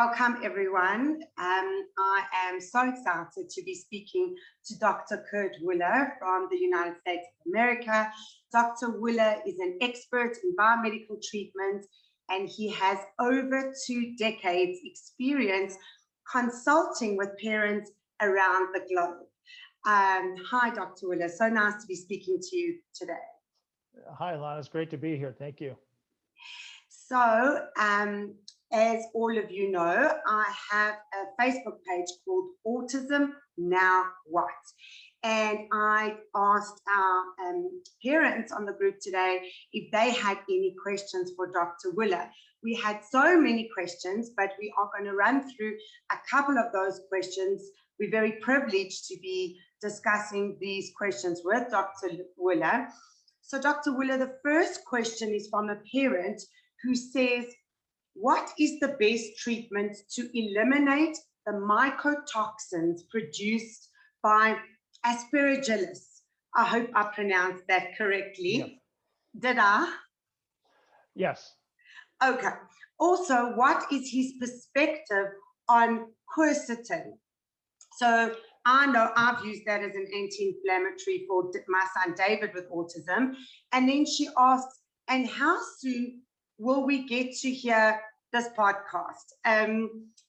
Welcome, everyone. I am so excited to be speaking to Dr. Kurt Woeller from the United States of America. Dr. Woeller is an expert in biomedical treatment, and he has over 2 decades experience consulting with parents around the globe. Hi, Dr. Woeller. So nice to be speaking to you today. Hi, Lana. It's great to be here. Thank you. So, as all of you know, I have a Facebook page called Autism Now What? And I asked our parents on the group today if they had any questions for Dr. Woeller. We had so many questions, but we are going to run through a couple of those questions. We're very privileged to be discussing these questions with Dr. Woeller. So, Dr. Woeller, the first question is from a parent who says, what is the best treatment to eliminate the mycotoxins produced by Aspergillus? I hope I pronounced that correctly. Yep. Did I? Yes. Okay. Also, what is his perspective on quercetin? So I know I've used that as an anti-inflammatory for my son David with autism. And then she asks, and how soon will we get to hear this podcast?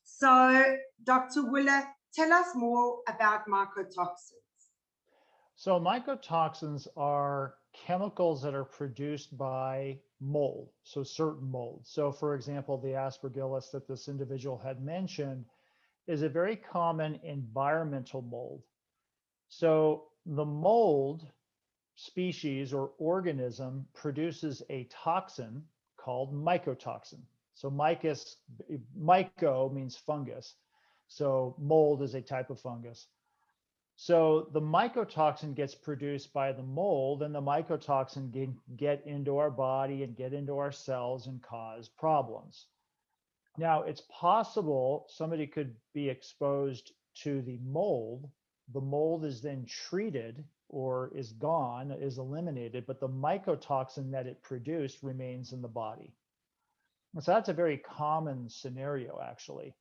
So Dr. Woeller, tell us more about mycotoxins. So mycotoxins are chemicals that are produced by mold, so certain molds. So for example, the Aspergillus that this individual had mentioned is a very common environmental mold. So the mold species or organism produces a toxin called mycotoxin. So myco means fungus. So mold is a type of fungus. So the mycotoxin gets produced by the mold, and the mycotoxin can get into our body and get into our cells and cause problems. Now, it's possible somebody could be exposed to the mold. The mold is then treated or is gone, is eliminated, but the mycotoxin that it produced remains in the body. And so that's a very common scenario, actually.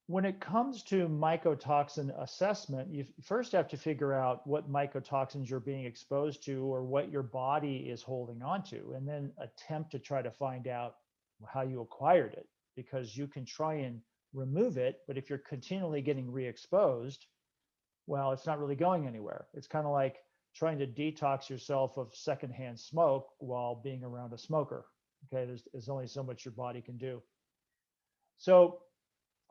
When it comes to mycotoxin assessment, you first have to figure out what mycotoxins you're being exposed to or what your body is holding on to, and then attempt to try to find out how you acquired it, because you can try and remove it, but if you're continually getting re-exposed, well, it's not really going anywhere. It's kind of like trying to detox yourself of secondhand smoke while being around a smoker. Okay, there's only so much your body can do. So,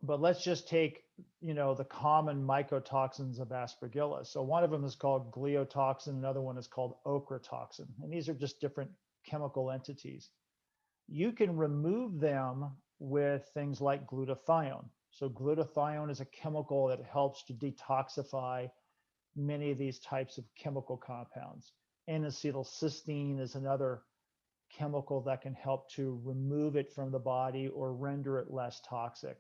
but let's just take, the common mycotoxins of Aspergillus. So one of them is called gliotoxin, another one is called ochratoxin, and these are just different chemical entities. You can remove them with things like glutathione. So glutathione is a chemical that helps to detoxify many of these types of chemical compounds. N-acetylcysteine is another chemical that can help to remove it from the body or render it less toxic.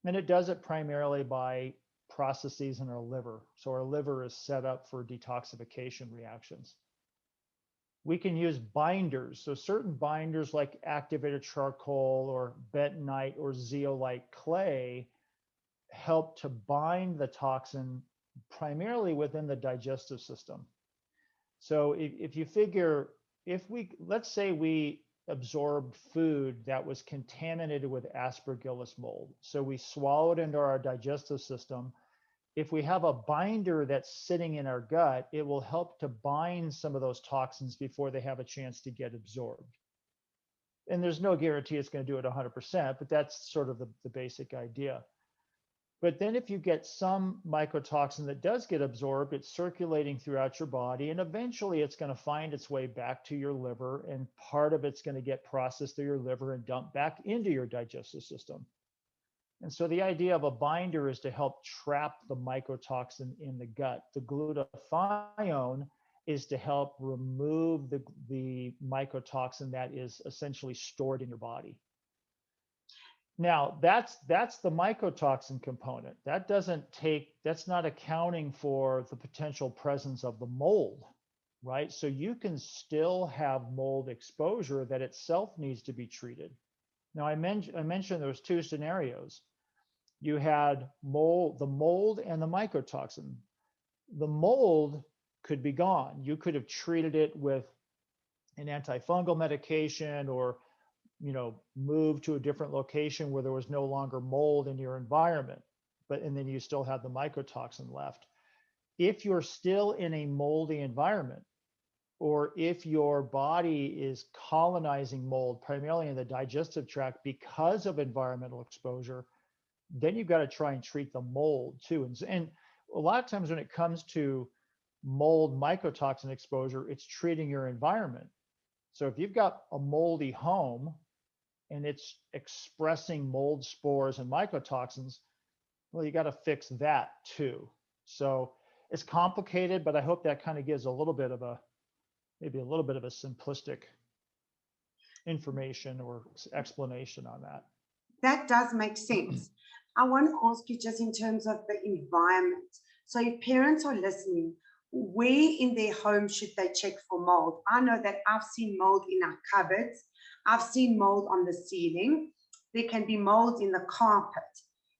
And it does it primarily by processes in our liver. So our liver is set up for detoxification reactions. We can use binders. So certain binders like activated charcoal or bentonite or zeolite clay help to bind the toxin primarily within the digestive system. So if you figure, let's say we absorbed food that was contaminated with Aspergillus mold. So we swallowed into our digestive system. If we have a binder that's sitting in our gut, it will help to bind some of those toxins before they have a chance to get absorbed. And there's no guarantee it's going to do it 100%, but that's sort of the basic idea. But then if you get some mycotoxin that does get absorbed, it's circulating throughout your body, and eventually it's going to find its way back to your liver, and part of it's going to get processed through your liver and dumped back into your digestive system. And so the idea of a binder is to help trap the mycotoxin in the gut. The glutathione is to help remove the mycotoxin that is essentially stored in your body. Now, that's the mycotoxin component. That's not accounting for the potential presence of the mold, right? So you can still have mold exposure that itself needs to be treated. Now I mentioned there was two scenarios. You had mold, the mold and the mycotoxin. The mold could be gone. You could have treated it with an antifungal medication, or move to a different location where there was no longer mold in your environment, and then you still have the mycotoxin left. If you're still in a moldy environment, or if your body is colonizing mold primarily in the digestive tract because of environmental exposure, then you've got to try and treat the mold too. And a lot of times when it comes to mold mycotoxin exposure, it's treating your environment. So if you've got a moldy home and it's expressing mold spores and mycotoxins, well, you got to fix that too. So it's complicated, but I hope that kind of gives a little bit of maybe a little bit of a simplistic information or explanation on that. That does make sense. I want to ask you just in terms of the environment. So if parents are listening, where in their home should they check for mold? I know that I've seen mold in our cupboards. I've seen mold on the ceiling. There can be mold in the carpet.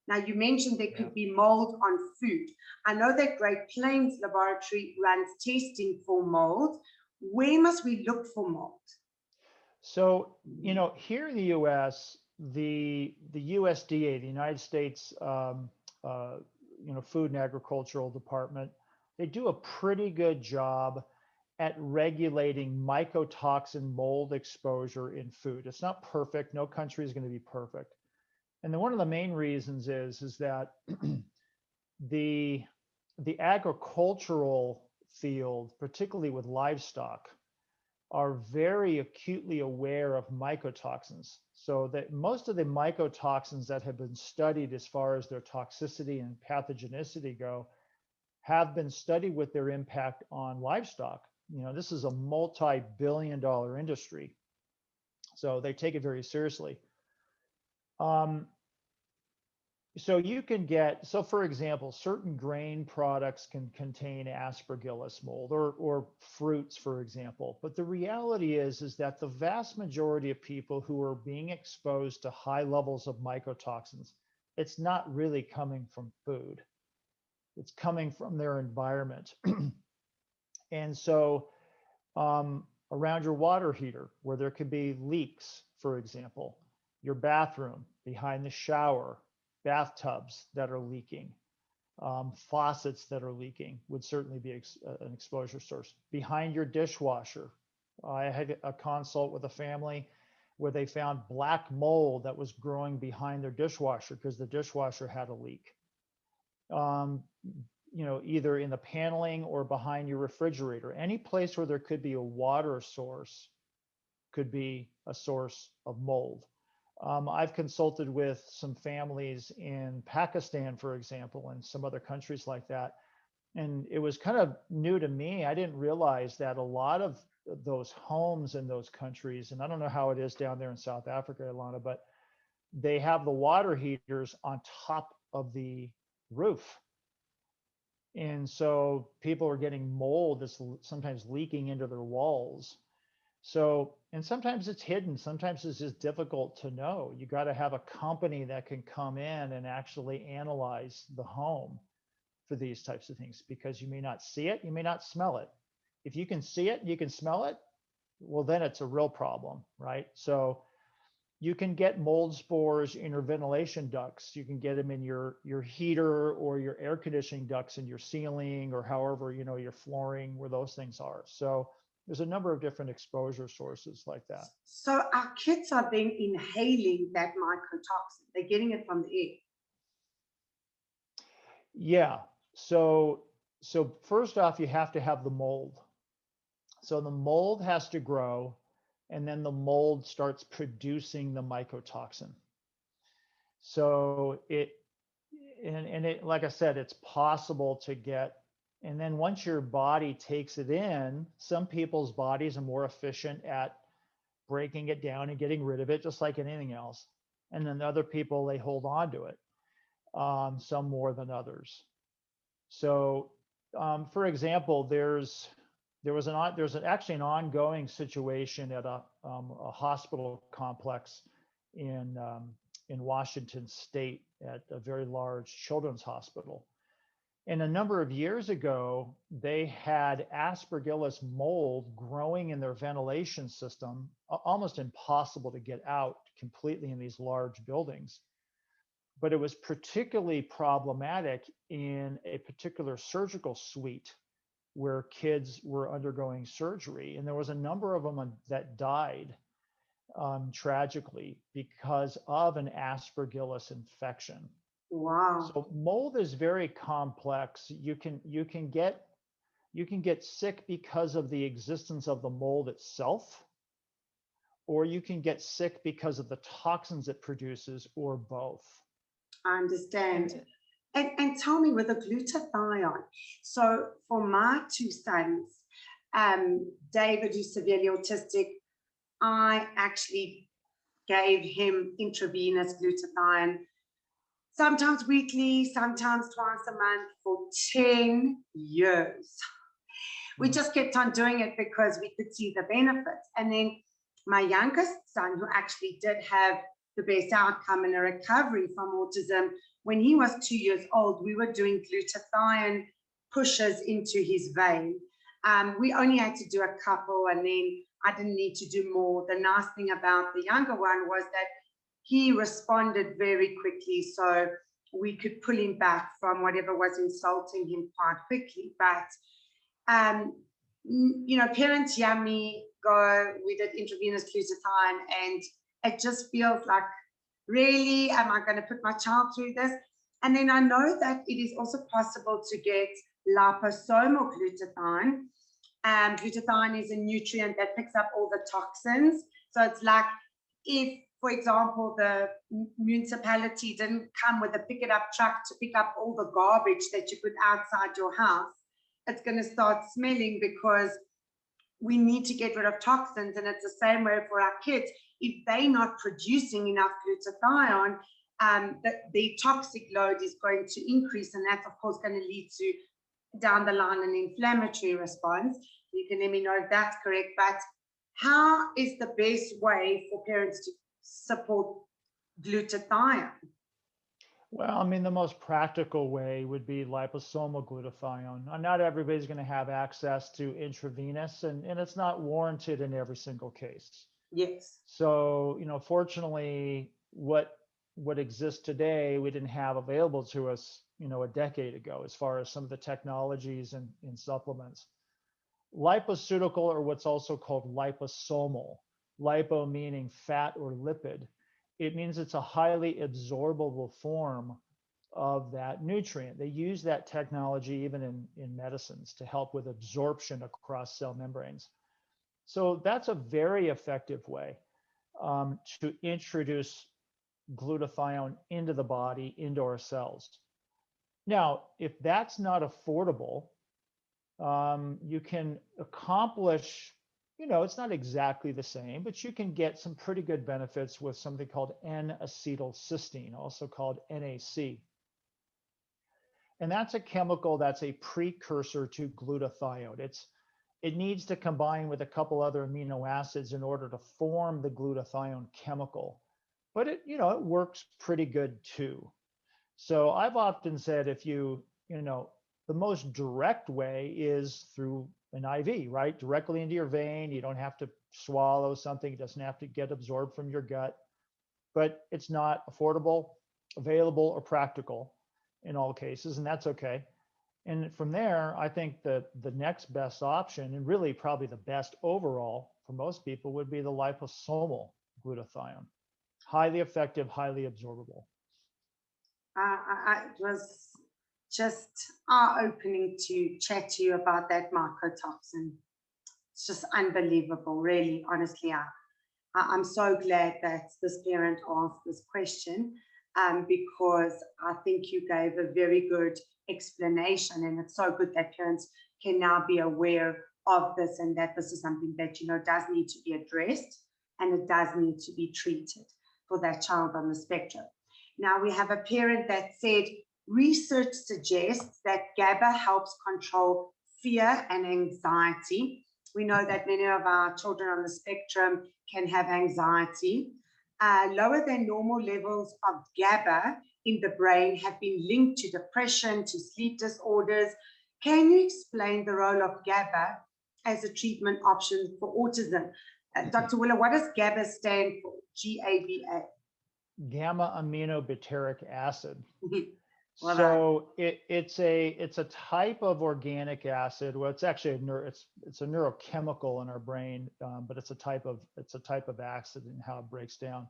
Now, you mentioned there could be mold on food. I know that Great Plains Laboratory runs testing for mold. Where must we look for mold? So, here in the U.S., the USDA, the United States, Food and Agricultural Department, they do a pretty good job at regulating mycotoxin mold exposure in food. It's not perfect. No country is going to be perfect. And then one of the main reasons is that the agricultural field, particularly with livestock, are very acutely aware of mycotoxins. So that most of the mycotoxins that have been studied as far as their toxicity and pathogenicity go have been studied with their impact on livestock. This is a multi-billion-dollar industry. So they take it very seriously. So for example, certain grain products can contain aspergillus mold, or fruits, for example. But the reality is that the vast majority of people who are being exposed to high levels of mycotoxins, it's not really coming from food. It's coming from their environment. And so around your water heater, where there could be leaks, for example, your bathroom, behind the shower, bathtubs that are leaking, faucets that are leaking would certainly be an exposure source. Behind your dishwasher, I had a consult with a family where they found black mold that was growing behind their dishwasher because the dishwasher had a leak. Either in the paneling or behind your refrigerator, any place where there could be a water source could be a source of mold. I've consulted with some families in Pakistan, for example, and some other countries like that. And it was kind of new to me. I didn't realize that a lot of those homes in those countries, and I don't know how it is down there in South Africa, Ilana, but they have the water heaters on top of the roof. And so people are getting mold that's sometimes leaking into their walls. So, and sometimes it's hidden. Sometimes it's just difficult to know. You got to have a company that can come in and actually analyze the home for these types of things, because you may not see it, you may not smell it. If you can see it, you can smell it, well, then it's a real problem, right? So you can get mold spores in your ventilation ducts. You can get them in your heater or your air conditioning ducts in your ceiling, or however, your flooring, where those things are. So there's a number of different exposure sources like that. So our kids are then inhaling that mycotoxin. They're getting it from the air. Yeah. So first off, you have to have the mold. So the mold has to grow, and then the mold starts producing the mycotoxin. So like I said, it's possible to get. And then once your body takes it in, some people's bodies are more efficient at breaking it down and getting rid of it, just like anything else. And then other people, they hold on to it, some more than others. So, for example, there's actually an ongoing situation at a hospital complex in Washington State at a very large children's hospital. And a number of years ago, they had Aspergillus mold growing in their ventilation system, almost impossible to get out completely in these large buildings. But it was particularly problematic in a particular surgical suite where kids were undergoing surgery. And there was a number of them that died tragically because of an Aspergillus infection. Wow. So mold is very complex. You can get sick because of the existence of the mold itself, or you can get sick because of the toxins it produces, or both. I understand. And tell me with the glutathione. So for my two sons, David, who's severely autistic, I actually gave him intravenous glutathione, sometimes weekly, sometimes twice a month for 10 years. We just kept on doing it because we could see the benefits. And then my youngest son, who actually did have the best outcome in a recovery from autism, when he was 2 years old, we were doing glutathione pushes into his vein. We only had to do a couple, and then I didn't need to do more. The nice thing about the younger one was that he responded very quickly, so we could pull him back from whatever was insulting him quite quickly. But you know, parents yummy go, we did intravenous glutathione, and it just feels like, really, am I going to put my child through this? And then I know that it is also possible to get liposomal glutathione. Glutathione is a nutrient that picks up all the toxins. So it's like if, for example, the municipality didn't come with a pick it up truck to pick up all the garbage that you put outside your house, it's going to start smelling because we need to get rid of toxins. And it's the same way for our kids. If they're not producing enough glutathione, the toxic load is going to increase, and that's of course going to lead to down the line an inflammatory response. You can let me know if that's correct. But how is the best way for parents to support glutathione? Well, I mean, the most practical way would be liposomal glutathione. Not everybody's going to have access to intravenous, and it's not warranted in every single case. Yes. So, fortunately, what exists today, we didn't have available to us, a decade ago, as far as some of the technologies and supplements. Lipoceutical, or what's also called liposomal, lipo meaning fat or lipid. It means it's a highly absorbable form of that nutrient. They use that technology even in medicines to help with absorption across cell membranes. So that's a very effective way to introduce glutathione into the body, into our cells. Now, if that's not affordable, you can accomplish, it's not exactly the same, but you can get some pretty good benefits with something called N-acetylcysteine, also called NAC. And that's a chemical that's a precursor to glutathione. It needs to combine with a couple other amino acids in order to form the glutathione chemical. But it works pretty good too. So I've often said if the most direct way is through an IV, right? Directly into your vein. You don't have to swallow something. It doesn't have to get absorbed from your gut. But it's not affordable, available, or practical in all cases, and that's okay. And from there, I think that the next best option, and really probably the best overall for most people, would be the liposomal glutathione. Highly effective, highly absorbable. It was just eye-opening to chat to you about that mycotoxin. It's just unbelievable, really, honestly. I'm so glad that this parent asked this question because I think you gave a very good explanation, and it's so good that parents can now be aware of this and that this is something that, does need to be addressed, and it does need to be treated for that child on the spectrum. Now, we have a parent that said, research suggests that GABA helps control fear and anxiety. We know that many of our children on the spectrum can have anxiety. lower than normal levels of GABA in the brain have been linked to depression, to sleep disorders. Can you explain the role of GABA as a treatment option for autism? Dr. Woeller, what does GABA stand for? GABA. Gamma aminobutyric acid. Well So it's a type of organic acid. Well, it's actually it's a neurochemical in our brain, but it's a type of acid and how it breaks down.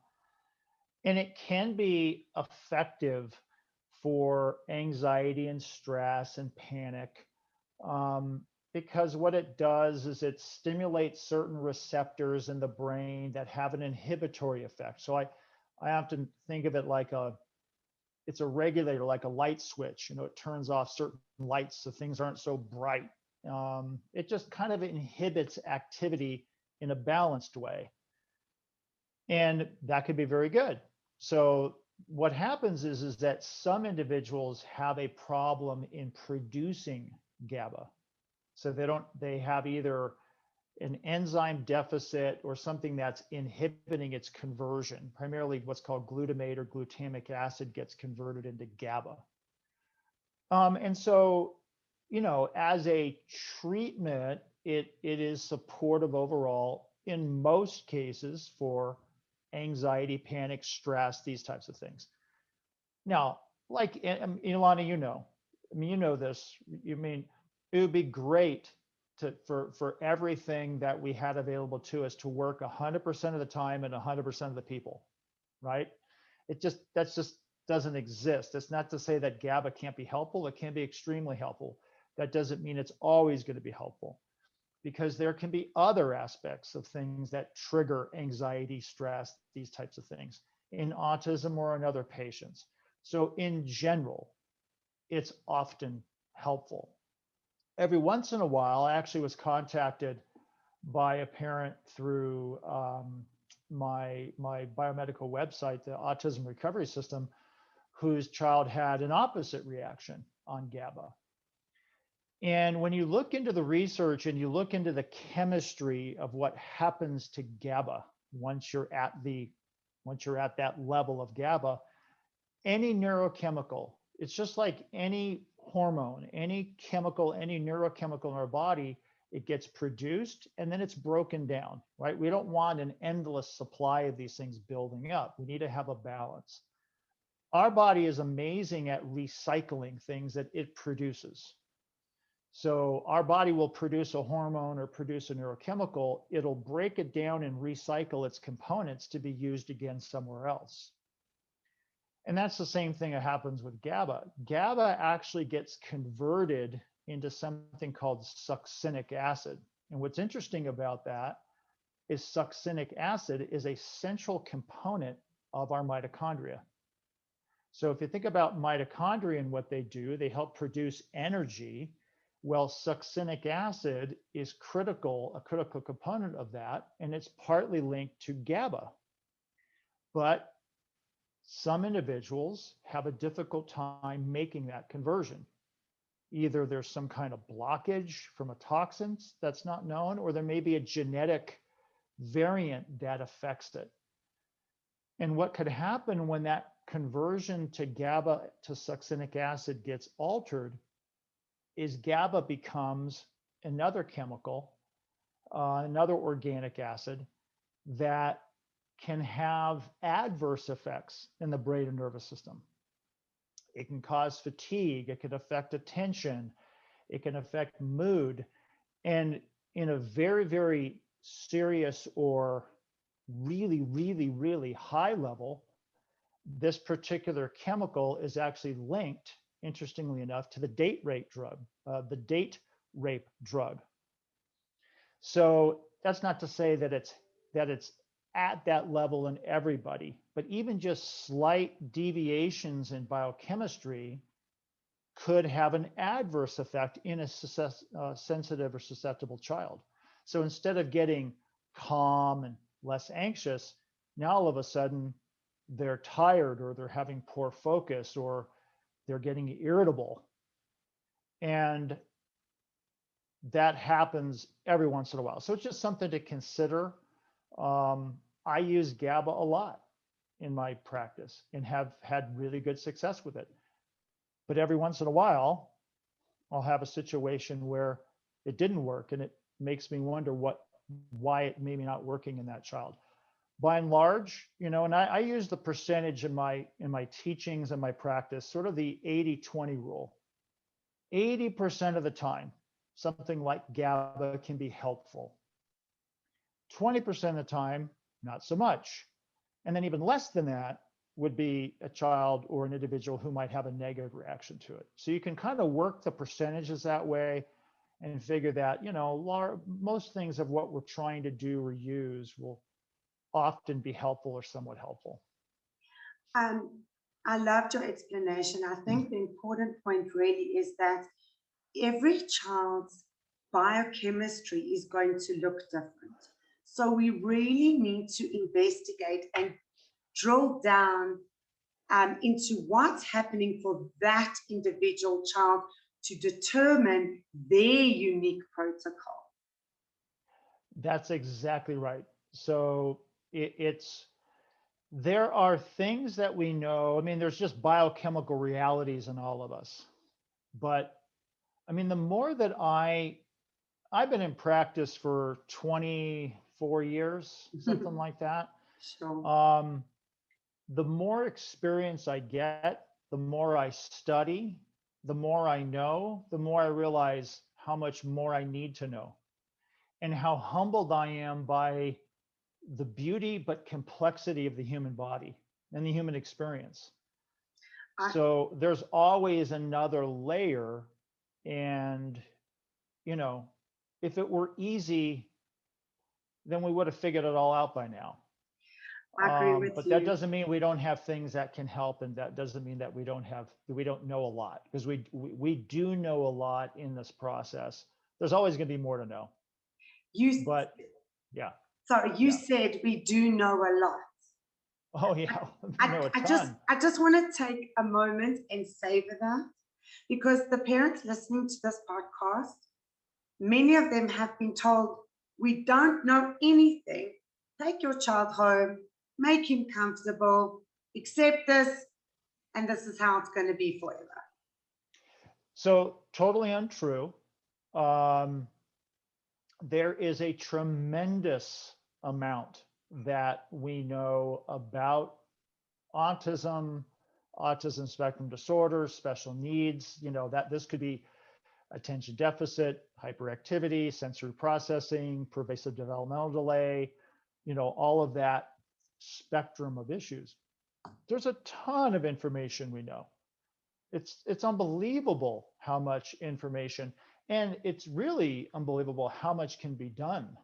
And it can be effective for anxiety and stress and panic, because what it does is it stimulates certain receptors in the brain that have an inhibitory effect. So I often think of it like it's a regulator, like a light switch. It turns off certain lights so things aren't so bright. It just kind of inhibits activity in a balanced way. And that could be very good. So what happens is that some individuals have a problem in producing GABA. So they have either an enzyme deficit or something that's inhibiting its conversion. Primarily what's called glutamate or glutamic acid gets converted into GABA. And so, as a treatment, it is supportive overall in most cases for anxiety, panic, stress, these types of things. Now, like Ilana, you know this. It would be great for everything that we had available to us to work 100% of the time and 100% of the people, right? That just doesn't exist. That's not to say that GABA can't be helpful. It can be extremely helpful. That doesn't mean it's always going to be helpful, because there can be other aspects of things that trigger anxiety, stress, these types of things in autism or in other patients. So in general, it's often helpful. Every once in a while, I actually was contacted by a parent through my biomedical website, the Autism Recovery System, whose child had an opposite reaction on GABA. And when you look into the research and you look into the chemistry of what happens to GABA once you're at that level of GABA, any neurochemical, it's just like any hormone, any chemical, any neurochemical in our body, it gets produced and then it's broken down, right? We don't want an endless supply of these things building up. We need to have a balance. Our body is amazing at recycling things that it produces. So our body will produce a hormone or produce a neurochemical. It'll break it down and recycle its components to be used again somewhere else. And that's the same thing that happens with GABA. GABA actually gets converted into something called succinic acid. And what's interesting about that is succinic acid is a central component of our mitochondria. So if you think about mitochondria and what they do, they help produce energy. Well, succinic acid is a critical component of that, and it's partly linked to GABA. But some individuals have a difficult time making that conversion. Either there's some kind of blockage from a toxin that's not known, or there may be a genetic variant that affects it. And what could happen when that conversion to GABA to succinic acid gets altered is GABA becomes another chemical, another organic acid that can have adverse effects in the brain and nervous system. It can cause fatigue, it can affect attention, it can affect mood, and in a very, very serious or really, really, really high level, this particular chemical is actually linked, interestingly enough, to the date rape drug. So that's not to say that it's at that level in everybody, but even just slight deviations in biochemistry could have an adverse effect in a sensitive or susceptible child. So instead of getting calm and less anxious, now all of a sudden they're tired, or they're having poor focus, or they're getting irritable. And that happens every once in a while. So it's just something to consider. I use GABA a lot. in my practice and have had really good success with it. But every once in a while, I'll have a situation where it didn't work, and it makes me wonder why it may be not working in that child. By and large, and I use the percentage in my teachings and my practice, sort of the 80-20 rule. 80% of the time, something like GABA can be helpful. 20% of the time, not so much. And then even less than that would be a child or an individual who might have a negative reaction to it. So you can kind of work the percentages that way and figure that, most things of what we're trying to do or use will often be helpful or somewhat helpful. I loved your explanation. I think the important point really is that every child's biochemistry is going to look different. So we really need to investigate and drill down into what's happening for that individual child to determine their unique protocol. That's exactly right. So there are things that we know. I mean, there's just biochemical realities in all of us. But I mean, the more that I've been in practice for 24 years, something like that. Sure. The more experience I get, the more I study, the more I know, the more I realize how much more I need to know, and how humbled I am by the beauty but complexity of the human body and the human experience. So there's always another layer. And, if it were easy, then we would have figured it all out by now. I agree with but you. that doesn't mean we don't have things that can help, and that doesn't mean that we don't know a lot, because we do know a lot in this process. There's always going to be more to know. But yeah. Sorry, you said we do know a lot. Oh yeah, I just want to take a moment and savor that, because the parents listening to this podcast, many of them have been told, we don't know anything. Take your child home, make him comfortable, accept this, and this is how it's going to be forever. So totally untrue. There is a tremendous amount that we know about autism spectrum disorder, special needs, that this could be attention deficit, hyperactivity, sensory processing, pervasive developmental delay, all of that spectrum of issues. There's a ton of information we know. It's unbelievable how much information, and it's really unbelievable how much can be done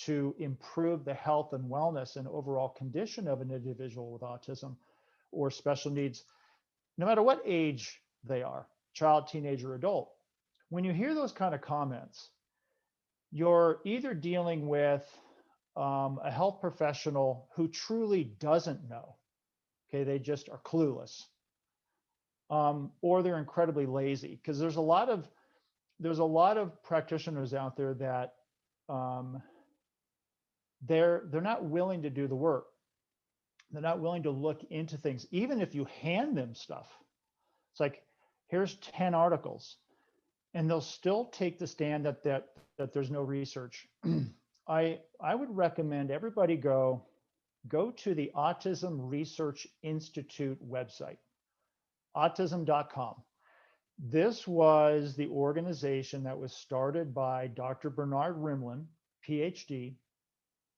to improve the health and wellness and overall condition of an individual with autism or special needs, no matter what age they are, child, teenager, adult. When you hear those kind of comments, you're either dealing with a health professional who truly doesn't know, okay, they just are clueless, or they're incredibly lazy, because there's a lot of practitioners out there that they're not willing to do the work. They're not willing to look into things, even if you hand them stuff. It's like, here's 10 articles, and they'll still take the stand that there's no research. I would recommend everybody go to the Autism Research Institute website, autism.com. This was the organization that was started by Dr. Bernard Rimland, PhD,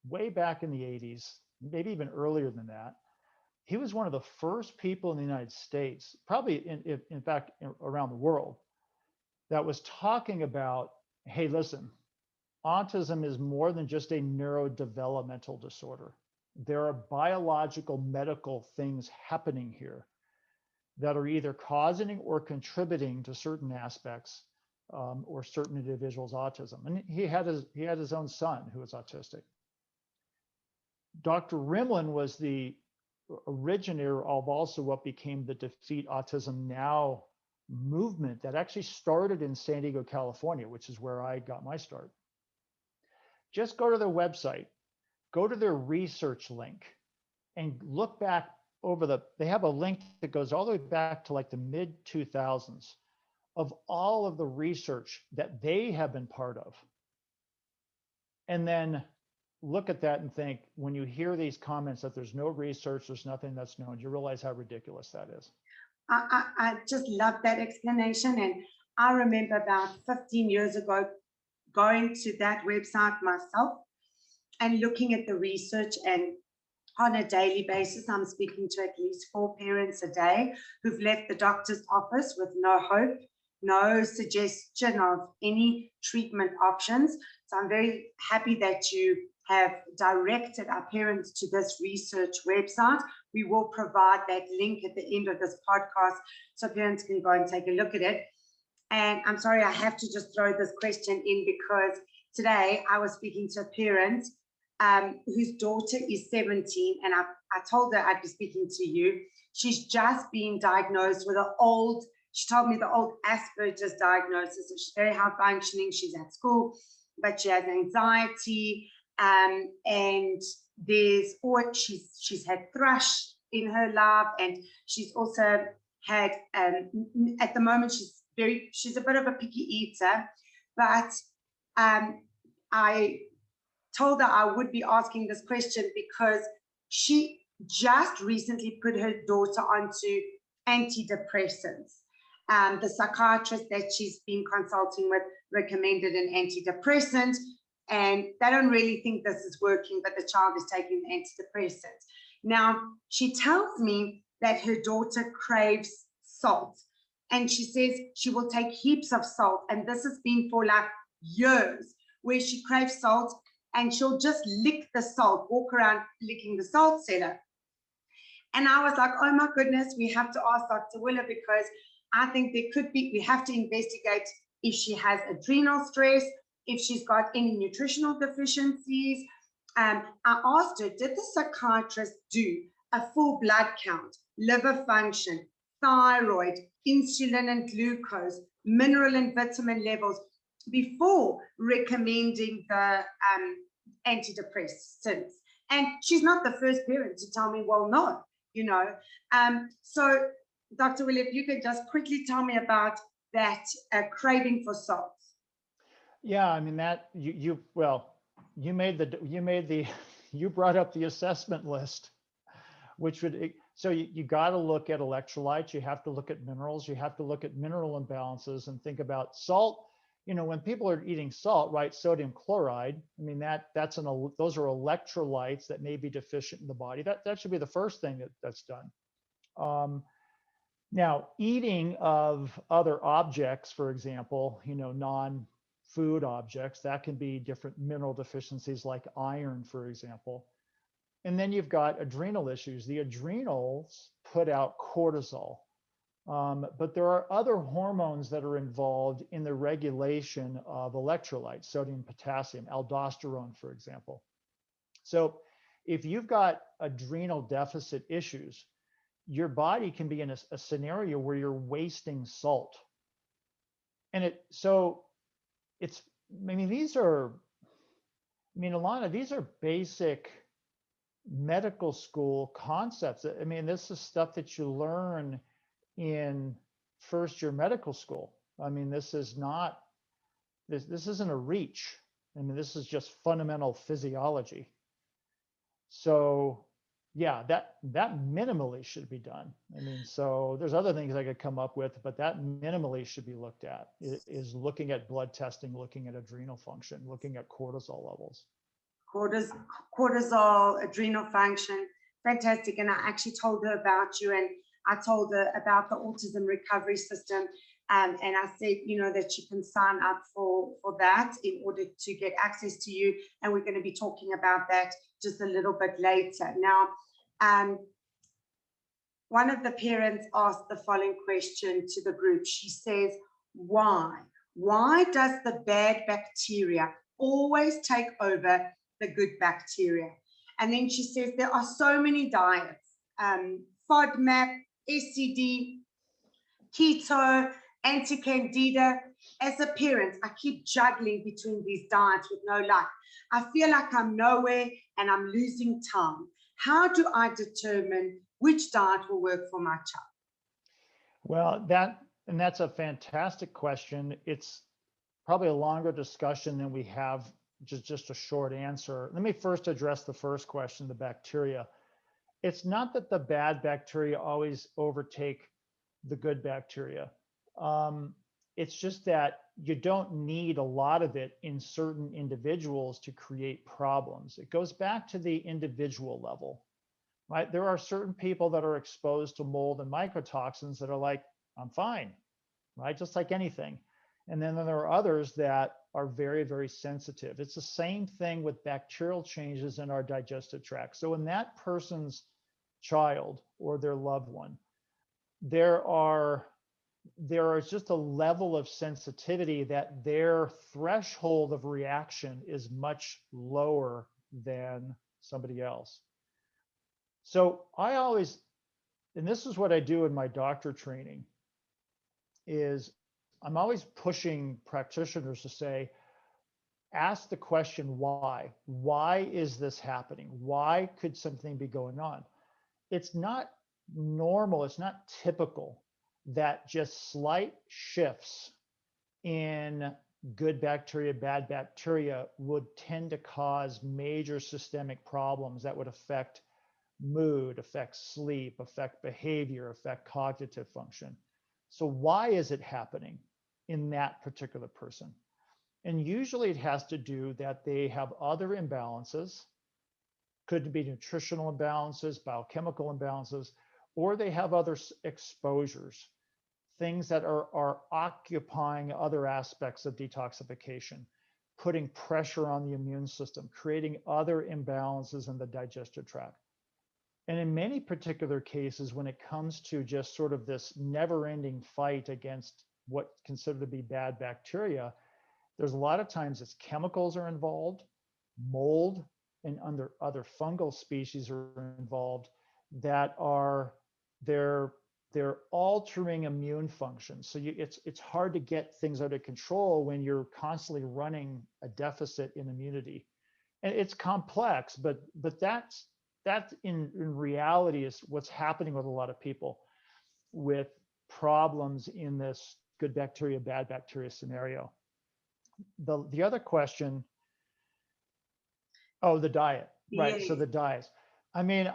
way back in the 80s, maybe even earlier than that. He was one of the first people in the United States, probably in fact around the world, that was talking about, hey, listen, autism is more than just a neurodevelopmental disorder. There are biological, medical things happening here that are either causing or contributing to certain aspects or certain individuals' autism. And he had his own son who was autistic. Dr. Rimland was the originator of also what became the Defeat Autism Now movement that actually started in San Diego, California, which is where I got my start. Just go to their website, go to their research link, and look back over they have a link that goes all the way back to like the mid 2000s of all of the research that they have been part of. And then look at that and think, when you hear these comments that there's no research, there's nothing that's known, you realize how ridiculous that is. I just love that explanation. And I remember about 15 years ago going to that website myself and looking at the research, and on a daily basis, I'm speaking to at least 4 parents a day who've left the doctor's office with no hope, no suggestion of any treatment options. So I'm very happy that you have directed our parents to this research website. We will provide that link at the end of this podcast so parents can go and take a look at it. And I'm sorry, I have to just throw this question in because today I was speaking to a parent whose daughter is 17, and I told her I'd be speaking to you. She's just been diagnosed with she told me the old Asperger's diagnosis. So she's very high functioning, she's at school, but she has anxiety, and she's had thrush in her life, and she's also had, at the moment, she's a bit of a picky eater, but I told her I would be asking this question because she just recently put her daughter onto antidepressants. The psychiatrist that she's been consulting with recommended an antidepressant, and they don't really think this is working, but the child is taking the antidepressant. Now, she tells me that her daughter craves salt, and she says she will take heaps of salt, and this has been for like years, where she craves salt, and she'll just lick the salt, walk around licking the salt cellar. And I was like, oh my goodness, we have to ask Dr. Woeller, because I think we have to investigate if she has adrenal stress, if she's got any nutritional deficiencies. I asked her, did the psychiatrist do a full blood count, liver function, thyroid, insulin and glucose, mineral and vitamin levels, before recommending the antidepressants? And she's not the first parent to tell me, well, no, So Dr. Woeller, if you could just quickly tell me about that craving for salt. Yeah, I mean that you brought up the assessment list, which would, so you got to look at electrolytes, you have to look at minerals, you have to look at mineral imbalances and think about salt. When people are eating salt, right, sodium chloride, I mean, those are electrolytes that may be deficient in the body. That should be the first thing that's done. Now, eating of other objects, for example, non-food objects, that can be different mineral deficiencies like iron, for example. And then you've got adrenal issues. The adrenals put out cortisol. But there are other hormones that are involved in the regulation of electrolytes, sodium, potassium, aldosterone, for example. So if you've got adrenal deficit issues, your body can be in a scenario where you're wasting salt. And Alana, these are basic medical school concepts. I mean, this is stuff that you learn in first year medical school. I mean, this isn't a reach. I mean, this is just fundamental physiology. So yeah, that minimally should be done. I mean, so there's other things I could come up with, but that minimally should be looked at, is looking at blood testing, looking at adrenal function, looking at cortisol levels. Cortisol, adrenal function, fantastic. And I actually told her about you, and I told her about the autism recovery system. And I said, that you can sign up for that in order to get access to you. And we're going to be talking about that just a little bit later. Now, one of the parents asked the following question to the group. She says, why? Why does the bad bacteria always take over the good bacteria? And then she says, there are so many diets, FODMAP, SCD, keto, anti-candida. As a parent, I keep juggling between these diets with no luck. I feel like I'm nowhere and I'm losing time. How do I determine which diet will work for my child? Well, that's a fantastic question. It's probably a longer discussion than we have just a short answer. Let me first address the first question, the bacteria. It's not that the bad bacteria always overtake the good bacteria. It's just that you don't need a lot of it in certain individuals to create problems. It goes back to the individual level, right? There are certain people that are exposed to mold and mycotoxins that are like, I'm fine, right? Just like anything. And then there are others that are very, very sensitive. It's the same thing with bacterial changes in our digestive tract. So in that person's child or their loved one, there is just a level of sensitivity that their threshold of reaction is much lower than somebody else. So I always, and this is what I do in my doctor training, is I'm always pushing practitioners to say, ask the question why. Why is this happening? Why could something be going on? It's not normal, it's not typical that just slight shifts in good bacteria, bad bacteria would tend to cause major systemic problems that would affect mood, affect sleep, affect behavior, affect cognitive function. So why is it happening in that particular person? And usually it has to do that they have other imbalances, could be nutritional imbalances, biochemical imbalances, or they have other exposures, things that are occupying other aspects of detoxification, putting pressure on the immune system, creating other imbalances in the digestive tract. And in many particular cases, when it comes to just sort of this never-ending fight against what's considered to be bad bacteria, there's a lot of times it's chemicals are involved, mold and other fungal species are involved that are they're altering immune function. So it's hard to get things under control when you're constantly running a deficit in immunity. And it's complex, but that's in reality is what's happening with a lot of people with problems in this good bacteria, bad bacteria scenario. The other question, oh, the diet, right? Yes. So the diets. I mean,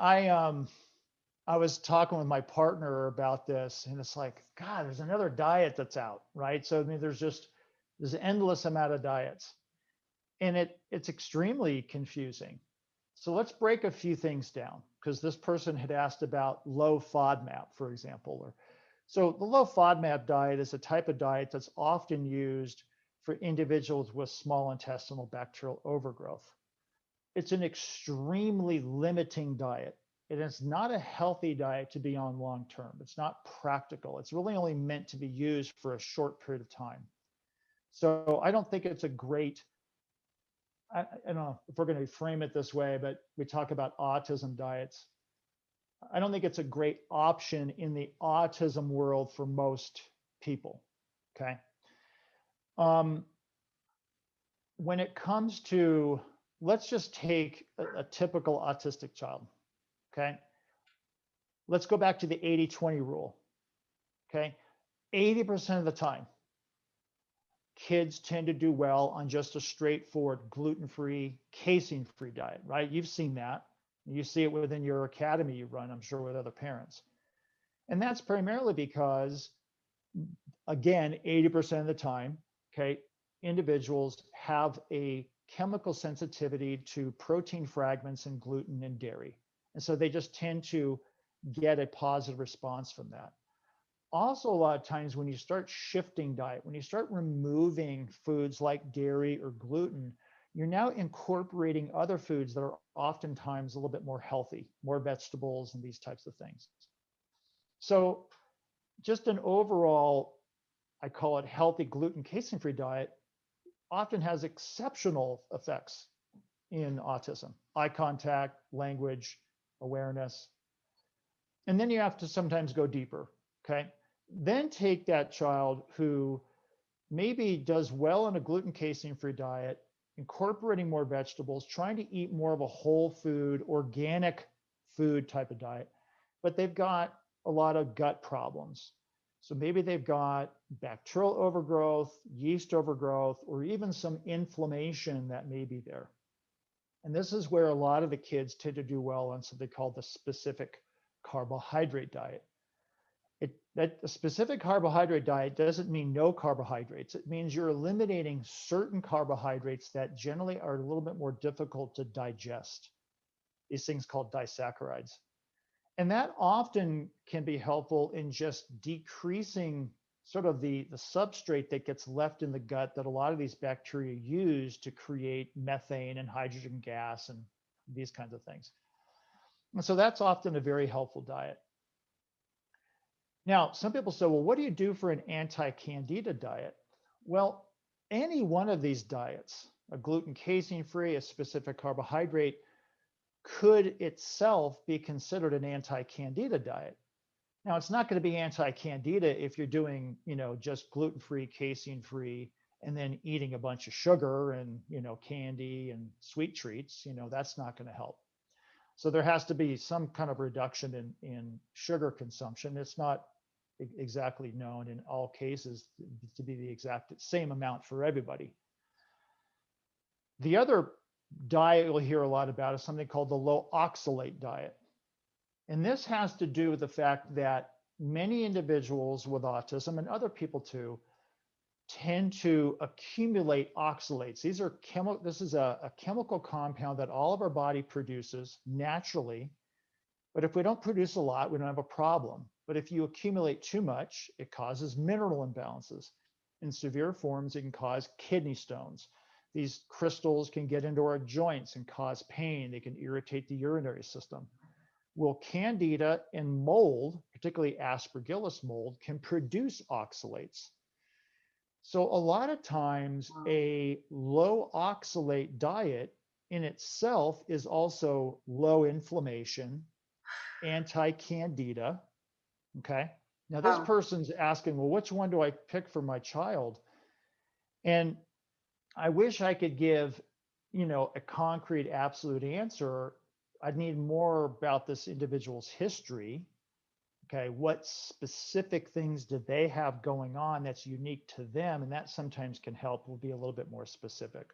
I was talking with my partner about this, and it's like, God, there's another diet that's out, right? So I mean, there's an endless amount of diets, and it's extremely confusing. So let's break a few things down, because this person had asked about low FODMAP, for example. So the low FODMAP diet is a type of diet that's often used for individuals with small intestinal bacterial overgrowth. It's an extremely limiting diet. It is not a healthy diet to be on long term. It's not practical. It's really only meant to be used for a short period of time. So I don't think it's a great, I don't know if we're going to frame it this way, but we talk about autism diets. I don't think it's a great option in the autism world for most people. Okay. When it comes to, let's just take a typical autistic child. Okay. Let's go back to the 80-20 rule. Okay. 80% of the time, kids tend to do well on just a straightforward gluten-free, casein-free diet, right? You've seen that. You see it within your academy you run, I'm sure, with other parents. And that's primarily because, again, 80% of the time, okay, individuals have a chemical sensitivity to protein fragments and gluten and dairy. And so they just tend to get a positive response from that. Also, a lot of times when you start shifting diet, when you start removing foods like dairy or gluten, you're now incorporating other foods that are oftentimes a little bit more healthy, more vegetables and these types of things. So just an overall, I call it healthy gluten casein-free diet, often has exceptional effects in autism: eye contact, language, awareness. And then you have to sometimes go deeper, okay? Then take that child who maybe does well on a gluten casein-free diet, incorporating more vegetables, trying to eat more of a whole food, organic food type of diet, but they've got a lot of gut problems. So maybe they've got bacterial overgrowth, yeast overgrowth, or even some inflammation that may be there. And this is where a lot of the kids tend to do well on something called the specific carbohydrate diet. That a specific carbohydrate diet doesn't mean no carbohydrates. It means you're eliminating certain carbohydrates that generally are a little bit more difficult to digest. These things called disaccharides. And that often can be helpful in just decreasing sort of the substrate that gets left in the gut that a lot of these bacteria use to create methane and hydrogen gas and these kinds of things. And so that's often a very helpful diet. Now, some people say, well, what do you do for an anti-candida diet? Well, any one of these diets, a gluten casein free, a specific carbohydrate, could itself be considered an anti-candida diet. Now, it's not going to be anti-candida if you're doing, just gluten-free, casein-free, and then eating a bunch of sugar and, candy and sweet treats. That's not going to help. So there has to be some kind of reduction in sugar consumption. It's not exactly known in all cases to be the exact same amount for everybody. The other diet you'll hear a lot about is something called the low oxalate diet. And this has to do with the fact that many individuals with autism, and other people too, tend to accumulate oxalates. This is a chemical compound that all of our body produces naturally. But if we don't produce a lot, we don't have a problem. But if you accumulate too much, it causes mineral imbalances. In severe forms, it can cause kidney stones. These crystals can get into our joints and cause pain. They can irritate the urinary system. Well, candida and mold, particularly aspergillus mold, can produce oxalates. So a lot of times a low oxalate diet in itself is also low inflammation, anti-candida. Okay. Now this person's asking, well, which one do I pick for my child? And I wish I could give, a concrete, absolute answer. I'd need more about this individual's history. Okay. What specific things do they have going on that's unique to them? And that sometimes can help. We'll be a little bit more specific.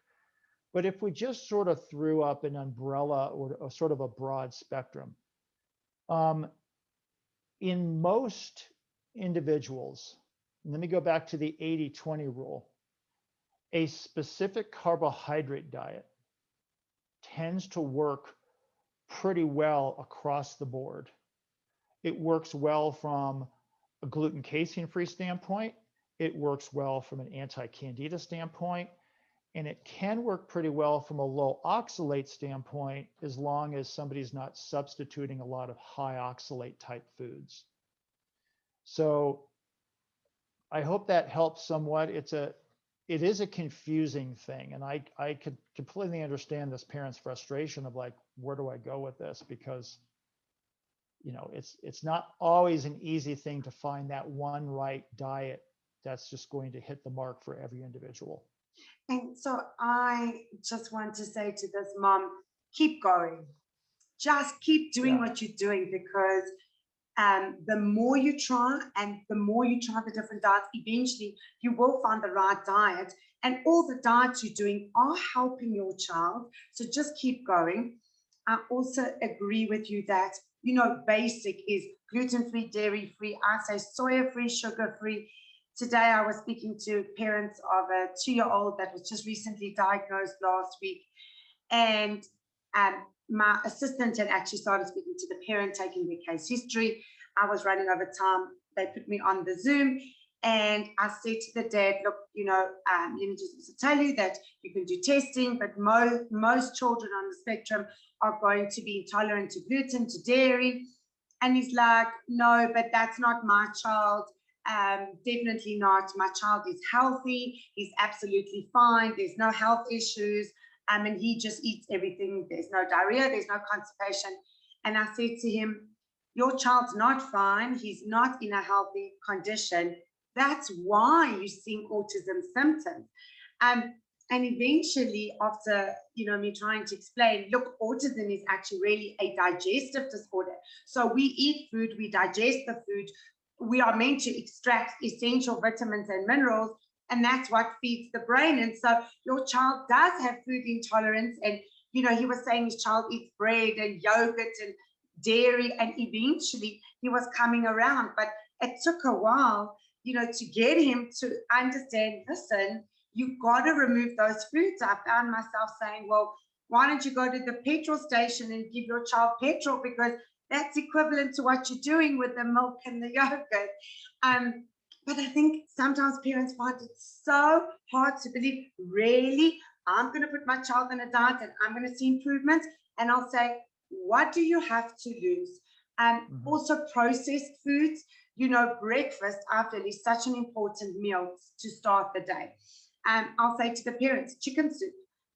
But if we just sort of threw up an umbrella or sort of a broad spectrum, in most individuals, let me go back to the 80-20 rule, a specific carbohydrate diet tends to work pretty well across the board. It works well from a gluten casein-free standpoint. It works well from an anti-candida standpoint. And it can work pretty well from a low oxalate standpoint as long as somebody's not substituting a lot of high oxalate type foods. So I hope that helps somewhat. It is a confusing thing. And I could completely understand this parent's frustration of like, where do I go with this? Because, it's not always an easy thing to find that one right diet that's just going to hit the mark for every individual. And so I just want to say to this mom, keep going. Just keep doing what you're doing, because the more you try and the more you try the different diets, eventually you will find the right diet. And all the diets you're doing are helping your child. So just keep going. I also agree with you that, basic is gluten-free, dairy-free. I say soya-free, sugar-free. Today, I was speaking to parents of a 2-year-old that was just recently diagnosed last week. And my assistant had actually started speaking to the parent, taking their case history. I was running over time. They put me on the Zoom. And I said to the dad, look, just to tell you that you can do testing, but most children on the spectrum are going to be intolerant to gluten, to dairy. And he's like, no, but that's not my child. Definitely not. My child is healthy. He's absolutely fine. There's no health issues. And he just eats everything. There's no diarrhea. There's no constipation. And I said to him, your child's not fine. He's not in a healthy condition. That's why you're seeing autism symptoms. And eventually, after me trying to explain, look, autism is actually really a digestive disorder. So we eat food, we digest the food, we are meant to extract essential vitamins and minerals, and that's what feeds the brain. And so your child does have food intolerance, and he was saying his child eats bread and yogurt and dairy, and eventually he was coming around. But it took a while, to get him to understand, listen, you've got to remove those foods. I found myself saying, well, why don't you go to the petrol station and give your child petrol, because that's equivalent to what you're doing with the milk and the yogurt. But I think sometimes parents find it so hard to believe, really, I'm going to put my child on a diet and I'm going to see improvements. And I'll say, what do you have to lose? Also processed foods, breakfast, I feel, is such an important meal to start the day. I'll say to the parents, chicken soup,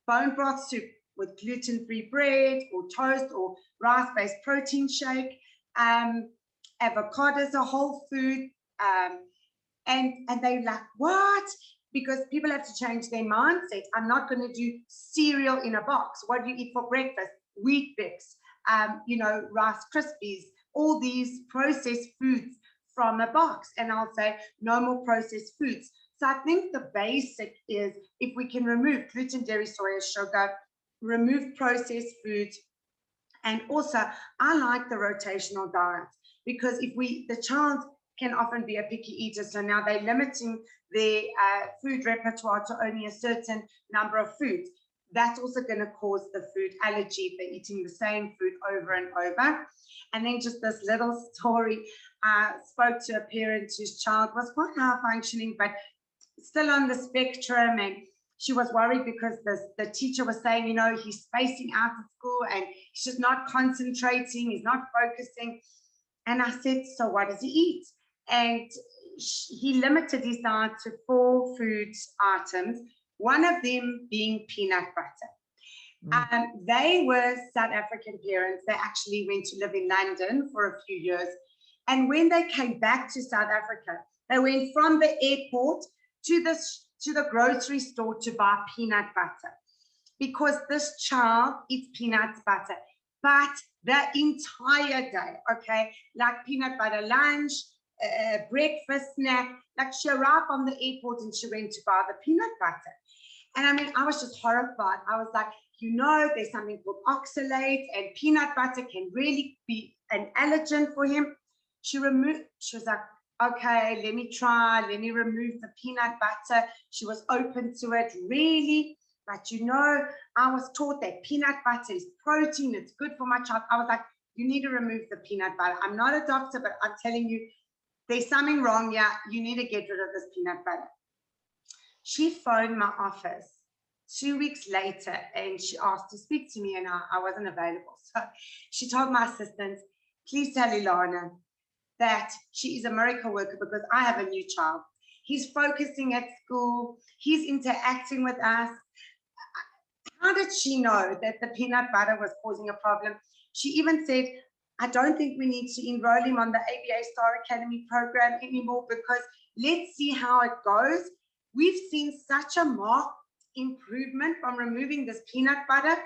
bone broth soup with gluten-free bread or toast or rice-based protein shake, avocados, a whole food, and they're like, what? Because people have to change their mindset. I'm not going to do cereal in a box. What do you eat for breakfast? Wheat Bix, Rice Krispies, all these processed foods from a box. And I'll say, no more processed foods. So I think the basic is, if we can remove gluten, dairy, soy, sugar, remove processed foods, and also I like the rotational diet, because the child can often be a picky eater, so now they're limiting their food repertoire to only a certain number of foods. That's also going to cause the food allergy if they're eating the same food over and over. And then just this little story, I spoke to a parent whose child was quite high functioning, but still on the spectrum, and she was worried because the teacher was saying, he's spacing out at school and he's just not concentrating, he's not focusing. And I said, so what does he eat? And he limited his diet to 4 food items, one of them being peanut butter. They were South African parents. They actually went to live in London for a few years. And when they came back to South Africa, they went from the airport to the grocery store to buy peanut butter, because this child eats peanut butter, but the entire day, okay, like peanut butter lunch, breakfast snack, like she arrived on the airport and she went to buy the peanut butter. And I mean, I was just horrified. I was like, there's something called oxalate, and peanut butter can really be an allergen for him. She was like, okay, let me remove the peanut butter. She was open to it, really. But I was taught that peanut butter is protein, it's good for my child. I was like, you need to remove the peanut butter. I'm not a doctor, but I'm telling you, there's something wrong. Yeah, you need to get rid of this peanut butter. She phoned my office 2 weeks later and she asked to speak to me, and I wasn't available. So she told my assistant, please tell Ilana that she is a miracle worker, because I have a new child. He's focusing at school. He's interacting with us. How did she know that the peanut butter was causing a problem? She even said, I don't think we need to enroll him on the ABA Star Academy program anymore, because let's see how it goes. We've seen such a marked improvement from removing this peanut butter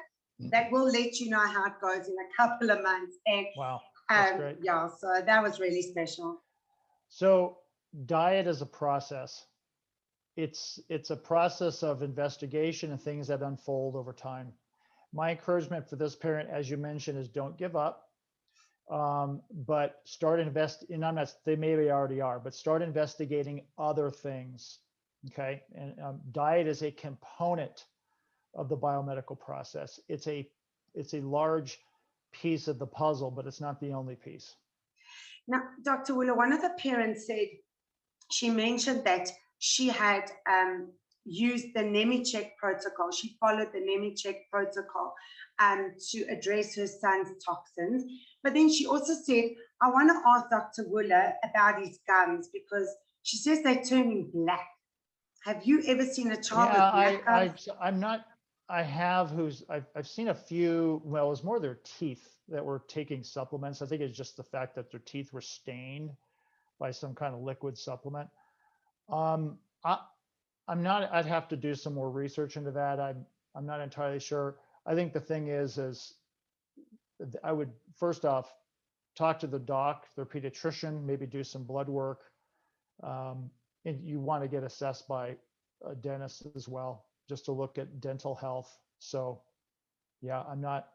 that we'll let you know how it goes in a couple of months. And wow. That's great. Yeah, so that was really special. So diet is a process. It's a process of investigation and things that unfold over time. My encouragement for this parent, as you mentioned, is don't give up, but start they maybe already are, but start investigating other things. Okay, and diet is a component of the biomedical process. It's a large piece of the puzzle, but it's not the only piece. Now, Dr. Woeller, one of the parents said, she mentioned that she had used the Nemichek protocol. She followed the Nemichek protocol to address her son's toxins. But then she also said, I want to ask Dr. Woeller about his gums, because she says they're turning black. Have you ever seen a child with black gums? I've seen a few. Well, it was more their teeth that were taking supplements. I think it's just the fact that their teeth were stained by some kind of liquid supplement. I'm not, I'd have to do some more research into that. I'm not entirely sure. I think the thing is I would first off talk to the doc, their pediatrician, maybe do some blood work. Um, and you want to get assessed by a dentist as well, just to look at dental health. So yeah, I'm not,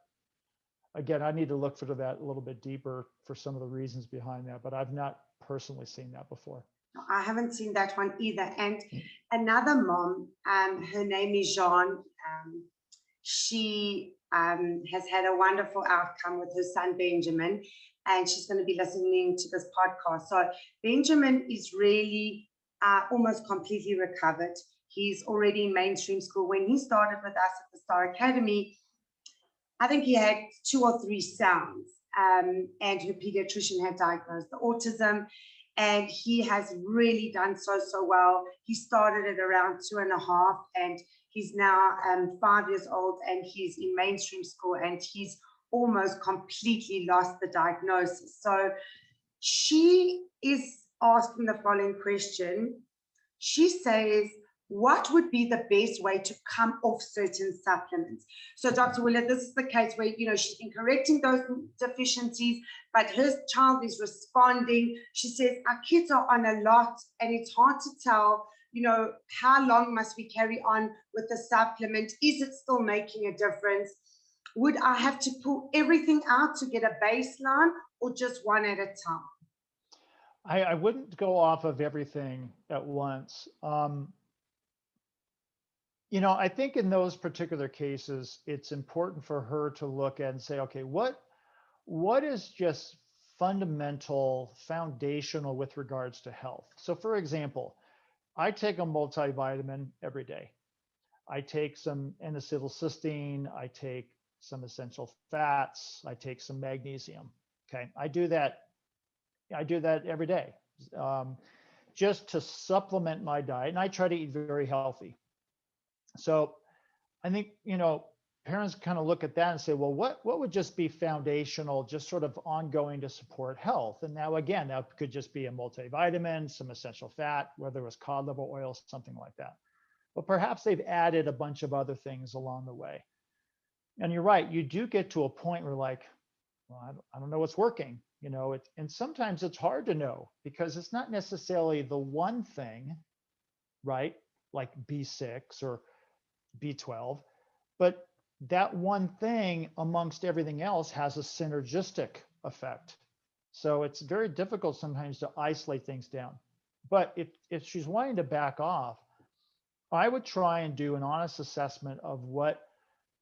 again, I need to look for that a little bit deeper for some of the reasons behind that, but I've not personally seen that before. I haven't seen that one either. And another mom, her name is Jean. She has had a wonderful outcome with her son Benjamin, and she's going to be listening to this podcast. So Benjamin is really almost completely recovered. He's already in mainstream school. When he started with us at the Star Academy, I think he had 2 or 3 sounds, and her pediatrician had diagnosed the autism, and he has really done so well. He started at around 2.5, and he's now 5 years old, and he's in mainstream school, and he's almost completely lost the diagnosis. So she is asking the following question. She says, what would be the best way to come off certain supplements? So Dr. Woeller, this is the case where, she's been correcting those deficiencies, but her child is responding. She says, our kids are on a lot, and it's hard to tell, how long must we carry on with the supplement? Is it still making a difference? Would I have to pull everything out to get a baseline, or just one at a time? I wouldn't go off of everything at once. I think in those particular cases, it's important for her to look at and say, okay, what is just fundamental, foundational with regards to health? So for example, I take a multivitamin every day. I take some N-acetylcysteine, I take some essential fats, I take some magnesium. Okay, I do that every day, just to supplement my diet, and I try to eat very healthy. So I think, parents kind of look at that and say, well, what would just be foundational, just sort of ongoing to support health? And now, again, that could just be a multivitamin, some essential fat, whether it was cod liver oil, something like that. But perhaps they've added a bunch of other things along the way. And you're right, you do get to a point where like, well, I don't know what's working, and sometimes it's hard to know because it's not necessarily the one thing, right? Like B6 or B12, but that one thing amongst everything else has a synergistic effect. So it's very difficult sometimes to isolate things down. But if she's wanting to back off, I would try and do an honest assessment of what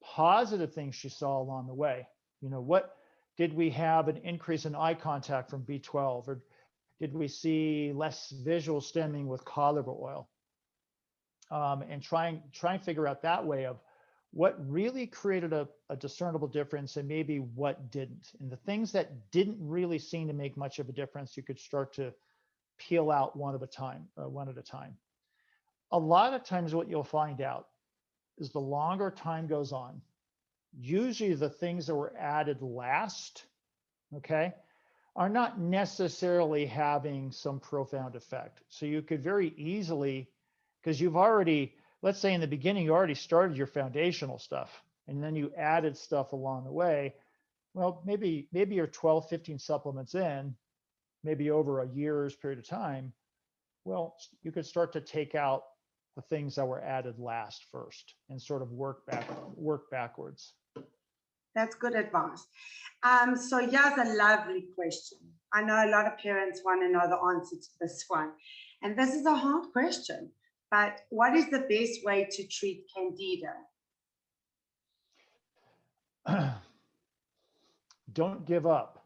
positive things she saw along the way. What did we have an increase in eye contact from B12, or did we see less visual stimming with cod liver oil? And try and figure out that way of what really created a discernible difference and maybe what didn't. And the things that didn't really seem to make much of a difference, you could start to peel out one at a time. A lot of times what you'll find out is the longer time goes on, usually the things that were added last, okay, are not necessarily having some profound effect. So you could very easily, because you've already, let's say in the beginning, you already started your foundational stuff, and then you added stuff along the way. Well, maybe you're 12, 15 supplements in, maybe over a year's period of time. Well, you could start to take out the things that were added last first and sort of work backwards. That's good advice. So here's a lovely question. I know a lot of parents want to know the answer to this one. And this is a hard question, but what is the best way to treat Candida? Don't give up.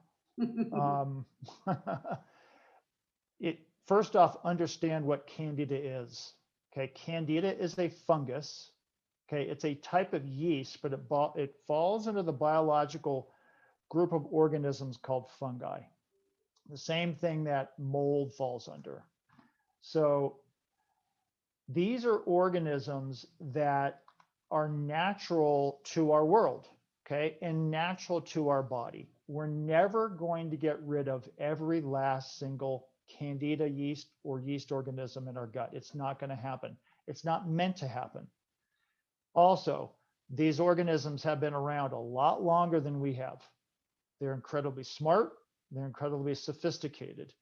First off, understand what Candida is. Okay, Candida is a fungus. Okay, it's a type of yeast, but it falls under the biological group of organisms called fungi. The same thing that mold falls under. So these are organisms that are natural to our world, okay, and natural to our body. We're never going to get rid of every last single Candida yeast or yeast organism in our gut. It's not going to happen. It's not meant to happen. Also, these organisms have been around a lot longer than we have. They're incredibly smart, they're incredibly sophisticated.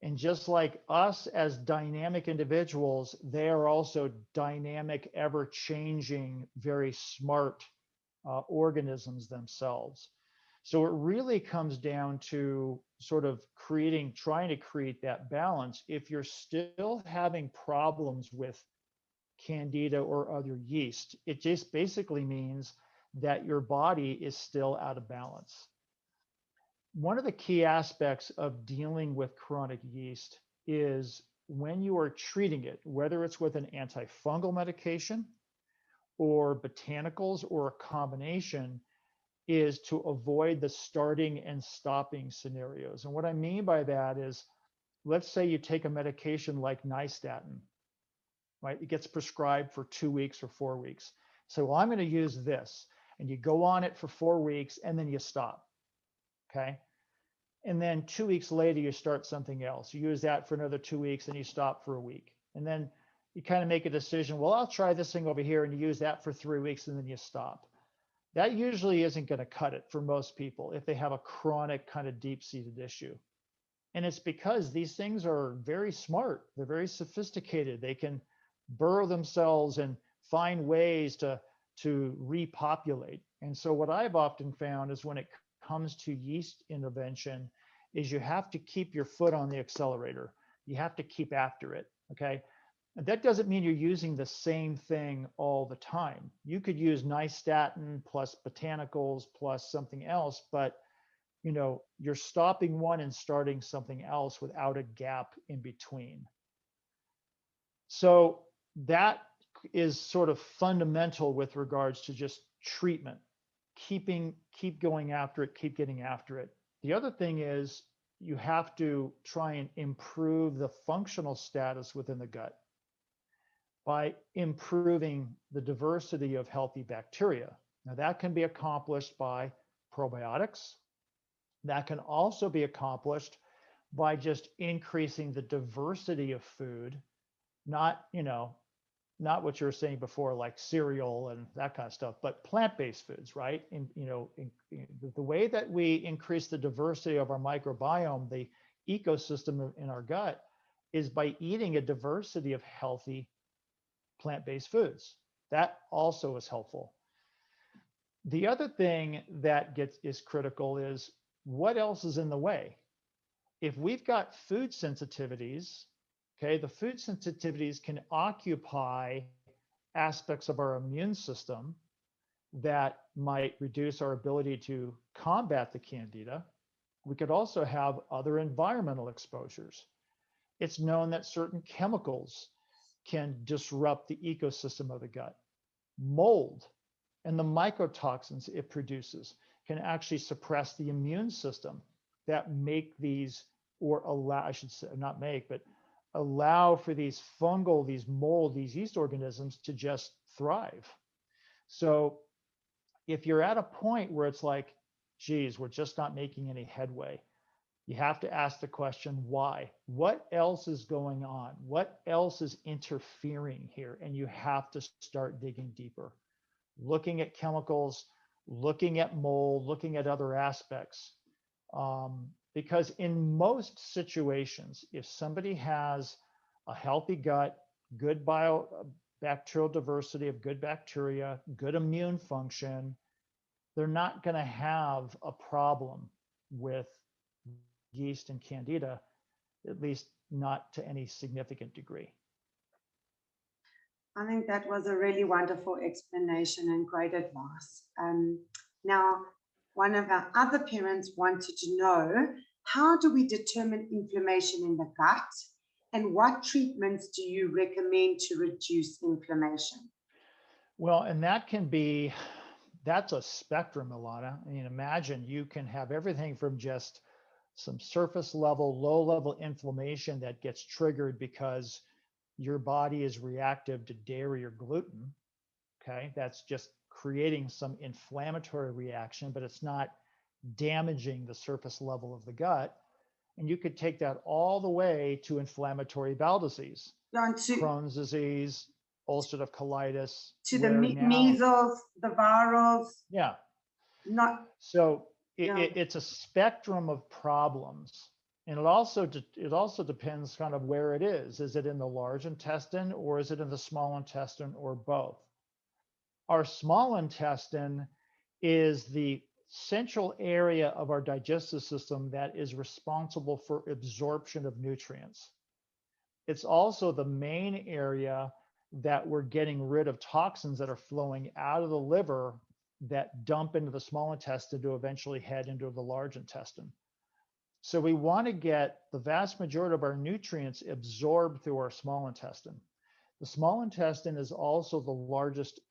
And just like us as dynamic individuals, they are also dynamic, ever changing, very smart organisms themselves. So it really comes down to sort of trying to create that balance. If you're still having problems with candida or other yeast, it just basically means that your body is still out of balance. One of the key aspects of dealing with chronic yeast is when you are treating it, whether it's with an antifungal medication or botanicals or a combination, is to avoid the starting and stopping scenarios. And what I mean by that is, let's say you take a medication like nystatin, right? It gets prescribed for 2 weeks or 4 weeks. So, well, I'm going to use this. And you go on it for 4 weeks and then you stop. Okay. And then 2 weeks later, you start something else. You use that for another 2 weeks and you stop for a week. And then you kind of make a decision, well, I'll try this thing over here, and you use that for 3 weeks and then you stop. That usually isn't going to cut it for most people if they have a chronic kind of deep-seated issue. And it's because these things are very smart. They're very sophisticated. They can burrow themselves and find ways to repopulate. And so what I've often found is when it comes to yeast intervention is you have to keep your foot on the accelerator. You have to keep after it, okay? And that doesn't mean you're using the same thing all the time. You could use nystatin plus botanicals plus something else, but you're stopping one and starting something else without a gap in between. So that is sort of fundamental with regards to just treatment. Keep going after it, keep getting after it. The other thing is you have to try and improve the functional status within the gut by improving the diversity of healthy bacteria. Now that can be accomplished by probiotics. That can also be accomplished by just increasing the diversity of food, not what you were saying before, like cereal and that kind of stuff, but plant-based foods, right? And the way that we increase the diversity of our microbiome, the ecosystem in our gut, is by eating a diversity of healthy plant-based foods. That also is helpful. The other thing that is critical is what else is in the way. If we've got food sensitivities, okay, the food sensitivities can occupy aspects of our immune system that might reduce our ability to combat the candida. We could also have other environmental exposures. It's known that certain chemicals can disrupt the ecosystem of the gut. Mold and the mycotoxins it produces can actually suppress the immune system that make these, or allow, I should say, not make, but allow for these fungal, these mold, these yeast organisms to just thrive. So if you're at a point where it's like, geez, we're just not making any headway, you have to ask the question, why? What else is going on? What else is interfering here? And you have to start digging deeper, looking at chemicals, looking at mold, looking at other aspects. Because in most situations, if somebody has a healthy gut, good bacterial diversity of good bacteria, good immune function, they're not going to have a problem with yeast and candida, at least not to any significant degree. I think that was a really wonderful explanation and great advice. Now, one of our other parents wanted to know, how do we determine inflammation in the gut, and what treatments do you recommend to reduce inflammation? Well, and that's a spectrum, Ilana. I mean, imagine you can have everything from just some surface level, low level inflammation that gets triggered because your body is reactive to dairy or gluten. Okay, that's just creating some inflammatory reaction, but it's not damaging the surface level of the gut. And you could take that all the way to inflammatory bowel disease, Crohn's disease. ulcerative colitis, To the where now, measles, the virals, yeah. not, So yeah. it's a spectrum of problems. And it also depends kind of where it is. Is it in the large intestine or is it in the small intestine or both? Our small intestine is the central area of our digestive system that is responsible for absorption of nutrients. It's also the main area that we're getting rid of toxins that are flowing out of the liver that dump into the small intestine to eventually head into the large intestine. So we want to get the vast majority of our nutrients absorbed through our small intestine. The small intestine is also the largest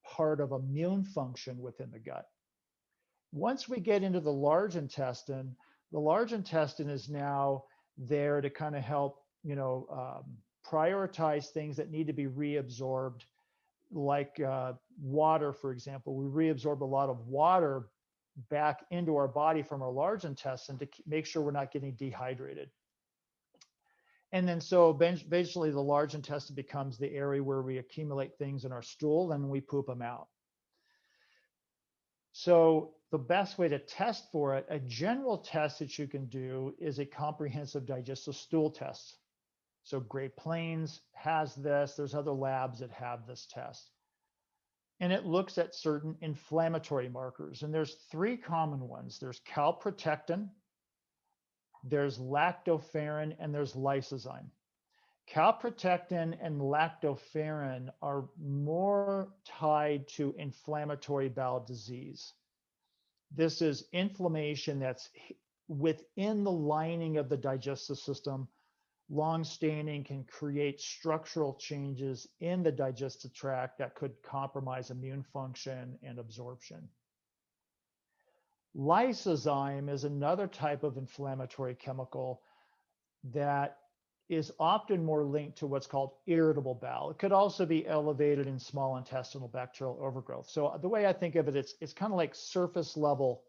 part of immune function within the gut. Once we get into the large intestine is now there to kind of help, prioritize things that need to be reabsorbed, like water, for example. We reabsorb a lot of water back into our body from our large intestine to make sure we're not getting dehydrated. And then so eventually the large intestine becomes the area where we accumulate things in our stool and we poop them out. So the best way to test for it, a general test that you can do is a comprehensive digestive stool test. So Great Plains has this. There's other labs that have this test. And it looks at certain inflammatory markers. And there's three common ones. There's calprotectin, there's lactoferrin, and there's lysozyme. Calprotectin and lactoferrin are more tied to inflammatory bowel disease. This is inflammation that's within the lining of the digestive system. Long-standing can create structural changes in the digestive tract that could compromise immune function and absorption. Lysozyme is another type of inflammatory chemical that is often more linked to what's called irritable bowel. It could also be elevated in small intestinal bacterial overgrowth. So the way I think of it, it's kind of like surface level,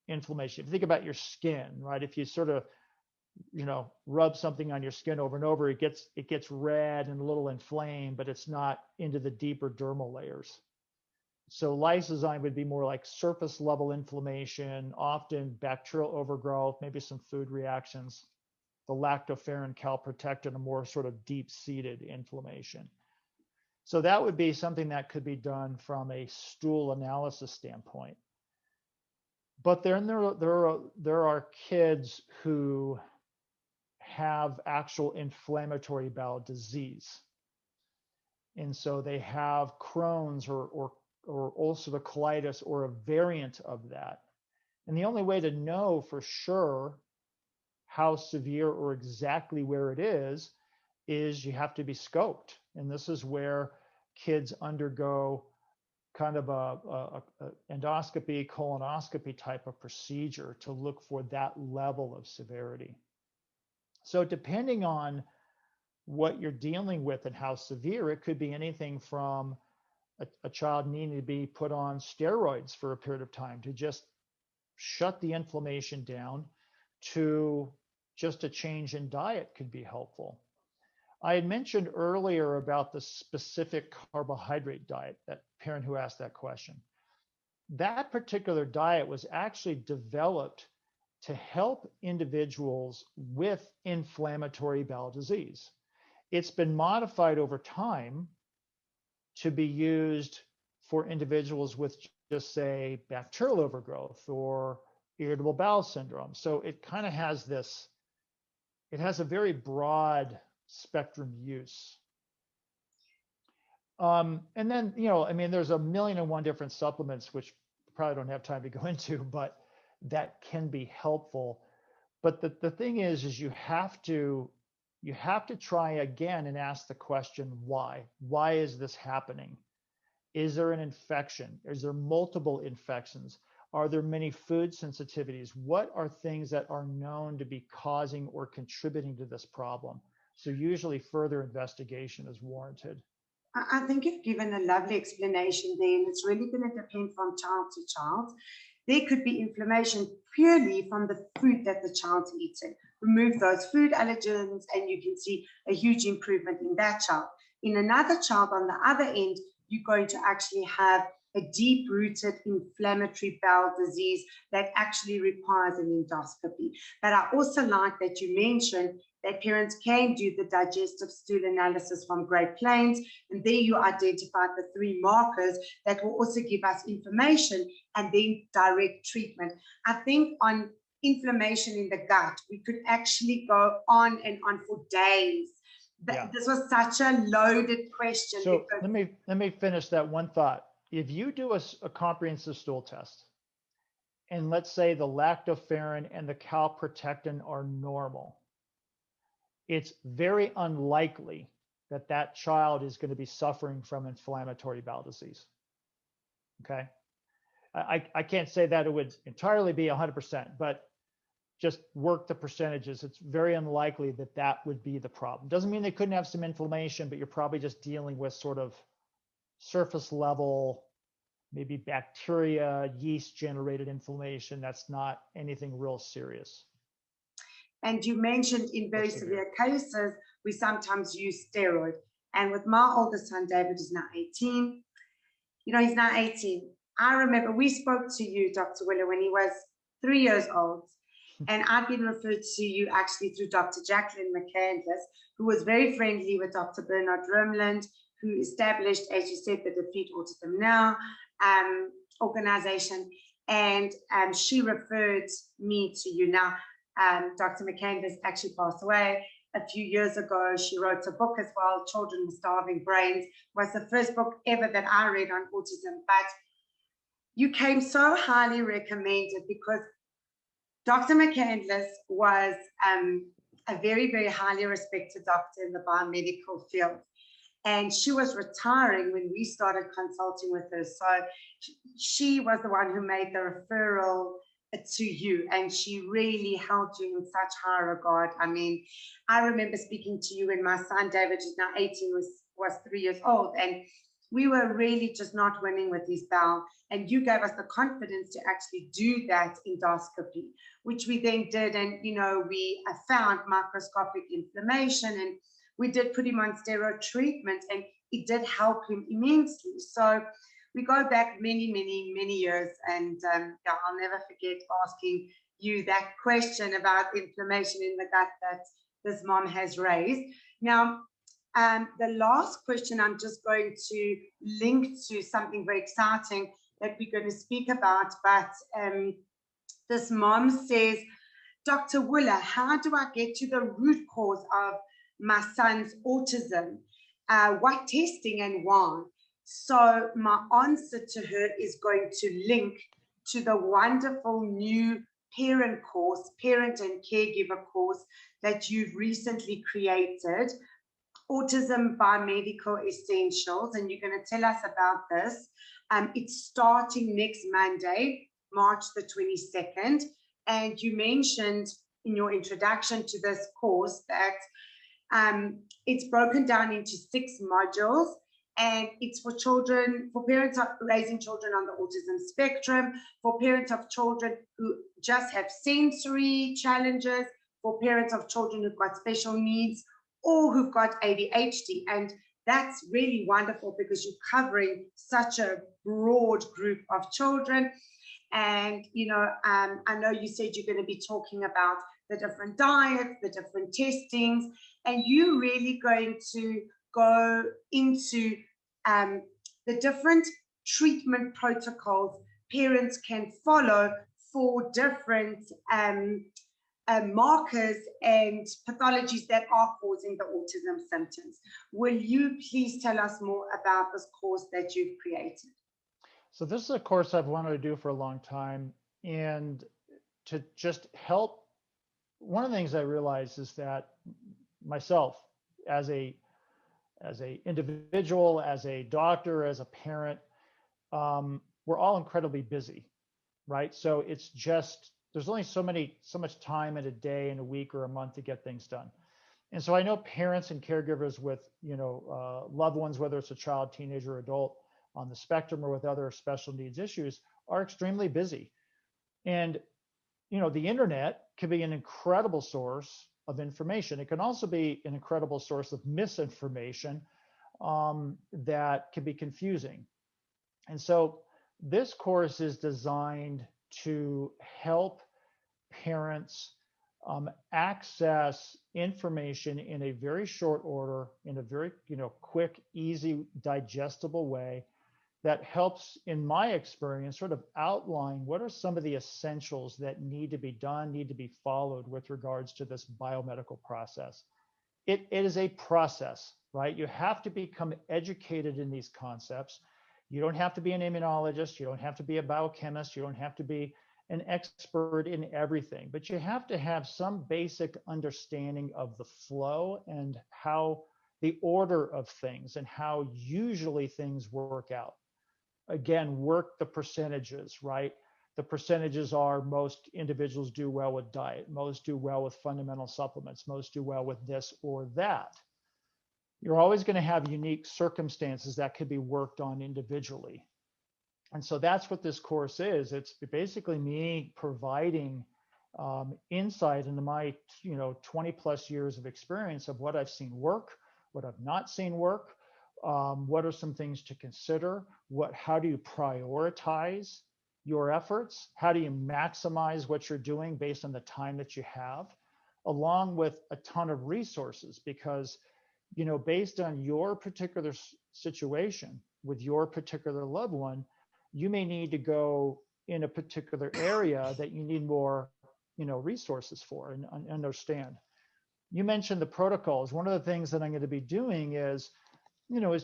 inflammation. If you think about your skin, right? If you sort of, rub something on your skin over and over, it gets red and a little inflamed, but it's not into the deeper dermal layers. So lysozyme would be more like surface level inflammation, often bacterial overgrowth, maybe some food reactions. The lactoferrin, calprotectin are more sort of deep-seated inflammation. So that would be something that could be done from a stool analysis standpoint. But then there are kids who have actual inflammatory bowel disease. And so they have Crohn's or ulcerative colitis or a variant of that. And the only way to know for sure how severe or exactly where it is you have to be scoped. And this is where kids undergo kind of a endoscopy, colonoscopy type of procedure to look for that level of severity. So depending on what you're dealing with and how severe, it could be anything from a child needing to be put on steroids for a period of time to just shut the inflammation down, to just a change in diet could be helpful. I had mentioned earlier about the specific carbohydrate diet, that parent who asked that question. That particular diet was actually developed to help individuals with inflammatory bowel disease. It's been modified over time to be used for individuals with just say bacterial overgrowth or irritable bowel syndrome. So it kind of has this, it has a very broad spectrum use. And then, there's a million and one different supplements, which probably don't have time to go into, but that can be helpful. But the thing is you have to try again and ask the question, why? Why is this happening? Is there an infection? Is there multiple infections? Are there many food sensitivities? What are things that are known to be causing or contributing to this problem? So usually further investigation is warranted. I think you've given a lovely explanation there, and it's really going to depend from child to child. There could be inflammation purely from the food that the child's eating. Remove those food allergens and you can see a huge improvement in that child. in another child on the other end, you're going to actually have a deep-rooted inflammatory bowel disease that actually requires an endoscopy. But I also like that you mentioned that parents can do the digestive stool analysis from Great Plains, and there you identified the 3 markers that will also give us information and then direct treatment. I think on inflammation in the gut, we could actually go on and on for days. Yeah. This was such a loaded question. So let me finish that one thought. If you do a comprehensive stool test, and let's say the lactoferrin and the calprotectin are normal, it's very unlikely that that child is going to be suffering from inflammatory bowel disease. Okay. I can't say that it would entirely be 100%, but just work the percentages. It's very unlikely that that would be the problem. Doesn't mean they couldn't have some inflammation, but you're probably just dealing with sort of surface level, maybe bacteria, yeast generated inflammation. That's not anything real serious. And you mentioned in very severe cases, we sometimes use steroid. And with my oldest son, David, is now 18. You know, he's now 18. I remember we spoke to you, Dr. Woeller, when he was 3 years old. And I've been referred to you actually through Dr. Jacqueline McCandless, who was very friendly with Dr. Bernard Rumland, who established, as you said, the Defeat Autism Now organization. And she referred me to you. Now, Dr. McCandless actually passed away a few years ago. She wrote a book as well, Children with Starving Brains. It was the first book ever that I read on autism. But you came so highly recommended because Dr. McCandless was a very, very highly respected doctor in the biomedical field. And she was retiring when we started consulting with her. So she was the one who made the referral to you, and she really held you in such high regard. I mean, I remember speaking to you when my son David, who's now 18, was 3 years old, and we were really just not winning with his bowel. And you gave us the confidence to actually do that endoscopy, which we then did. And, you know, we found microscopic inflammation, and we did put him on steroid treatment, and it did help him immensely. So we go back many, many, many years. And yeah, I'll never forget asking you that question about inflammation in the gut that this mom has raised. Now, the last question I'm just going to link to something very exciting that we're going to speak about. But this mom says, Dr. Woeller, how do I get to the root cause of my son's autism? What testing and why? So my answer to her is going to link to the wonderful new parent course, parent and caregiver course that you've recently created, Autism Biomedical Essentials, and you're going to tell us about this. It's starting next Monday, March the 22nd, and you mentioned in your introduction to this course that it's broken down into 6 modules, and it's for children, for parents of raising children on the autism spectrum, for parents of children who just have sensory challenges, for parents of children who've got special needs, or who've got ADHD. And that's really wonderful because you're covering such a broad group of children. And, you know, I know you said you're going to be talking about the different diets, the different testings, and you're really going to go into the different treatment protocols parents can follow for different markers and pathologies that are causing the autism symptoms. Will you please tell us more about this course that you've created? So this is a course I've wanted to do for a long time, and to just help. One of the things I realized is that myself, as a individual, as a doctor, as a parent, we're all incredibly busy, right? So it's just, there's only so much time in a day, in a week, or a month to get things done. And so I know parents and caregivers with, you know, loved ones, whether it's a child, teenager, adult on the spectrum, or with other special needs issues, are extremely busy. And, you know, the internet can be an incredible source of information. It can also be an incredible source of misinformation. that can be confusing. And so this course is designed to help parents access information in a very short order, in a very quick, easy, digestible way that helps, in my experience, sort of outline what are some of the essentials that need to be done, need to be followed with regards to this biomedical process. It is a process, right? You have to become educated in these concepts. You don't have to be an immunologist. You don't have to be a biochemist. You don't have to be an expert in everything, but you have to have some basic understanding of the flow and how the order of things and how usually things work out. Again, work the percentages, right? The percentages are most individuals do well with diet, most do well with fundamental supplements, most do well with this or that. You're always going to have unique circumstances that could be worked on individually. And so that's what this course is. It's basically me providing insight into my 20 plus years of experience of what I've seen work, what I've not seen work, what are some things to consider, how do you prioritize your efforts, how do you maximize what you're doing based on the time that you have, along with a ton of resources, because based on your particular situation with your particular loved one, you may need to go in a particular area that you need more, resources for and understand. You mentioned the protocols. One of the things that I'm going to be doing is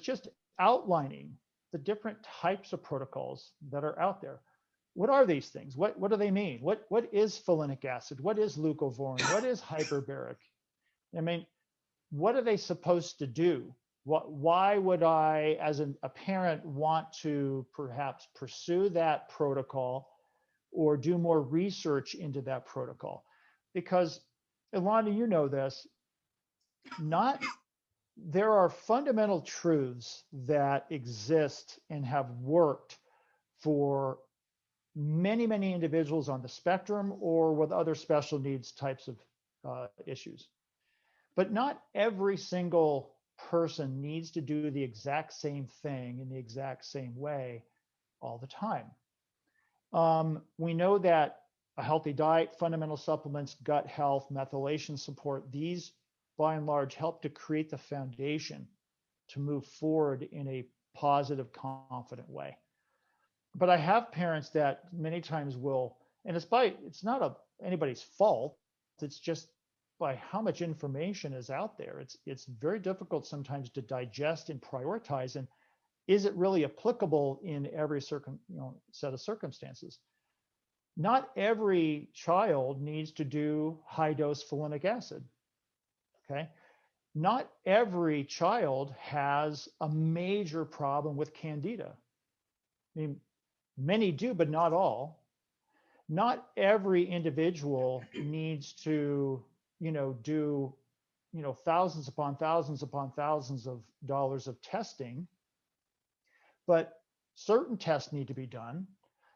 just outlining the different types of protocols that are out there. What are these things? What do they mean? What is folinic acid? What is leucovorin? What is hyperbaric? I mean, what are they supposed to do? Why would I, as a parent, want to perhaps pursue that protocol or do more research into that protocol? Because, Ilana, you know this, there are fundamental truths that exist and have worked for many, many individuals on the spectrum or with other special needs types of issues. But not every single person needs to do the exact same thing in the exact same way all the time. We know that a healthy diet, fundamental supplements, gut health, methylation support, these by and large help to create the foundation to move forward in a positive, confident way. But I have parents that many times will, and it's not anybody's fault, it's just by how much information is out there. It's very difficult sometimes to digest and prioritize, and is it really applicable in every set of circumstances? Not every child needs to do high dose folinic acid. Okay. Not every child has a major problem with candida. I mean, many do, but not all. Not every individual needs to, do, thousands upon thousands upon thousands of dollars of testing, but certain tests need to be done.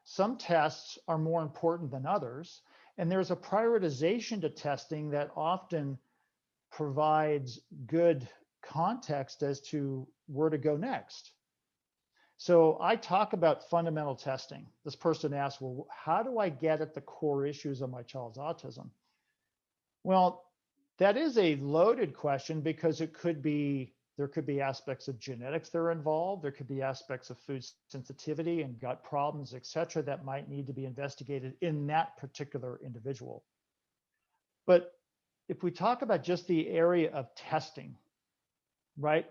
Some tests are more important than others. And there's a prioritization to testing that often provides good context as to where to go next. So I talk about fundamental testing. This person asked, well, how do I get at the core issues of my child's autism? Well, that is a loaded question because there could be aspects of genetics that are involved. There could be aspects of food sensitivity and gut problems, et cetera, that might need to be investigated in that particular individual. But if we talk about just the area of testing, right,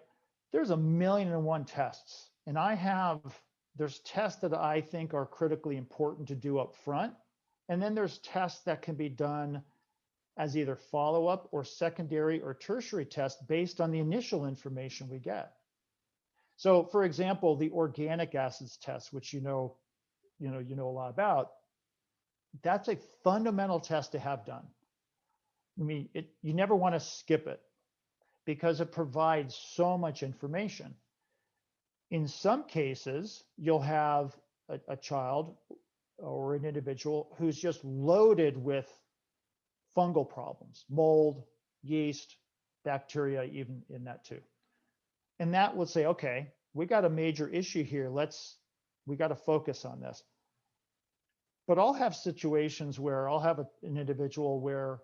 there's 1,000,001 tests. And there's tests that I think are critically important to do up front. And then there's tests that can be done as either follow-up or secondary or tertiary tests based on the initial information we get. So for example, the organic acids test, which you know a lot about, that's a fundamental test to have done. I mean, you never want to skip it because it provides so much information. In some cases, you'll have a child or an individual who's just loaded with fungal problems, mold, yeast, bacteria, even in that too. And that would say, okay, we got a major issue here. We got to focus on this. But I'll have situations where I'll have an individual where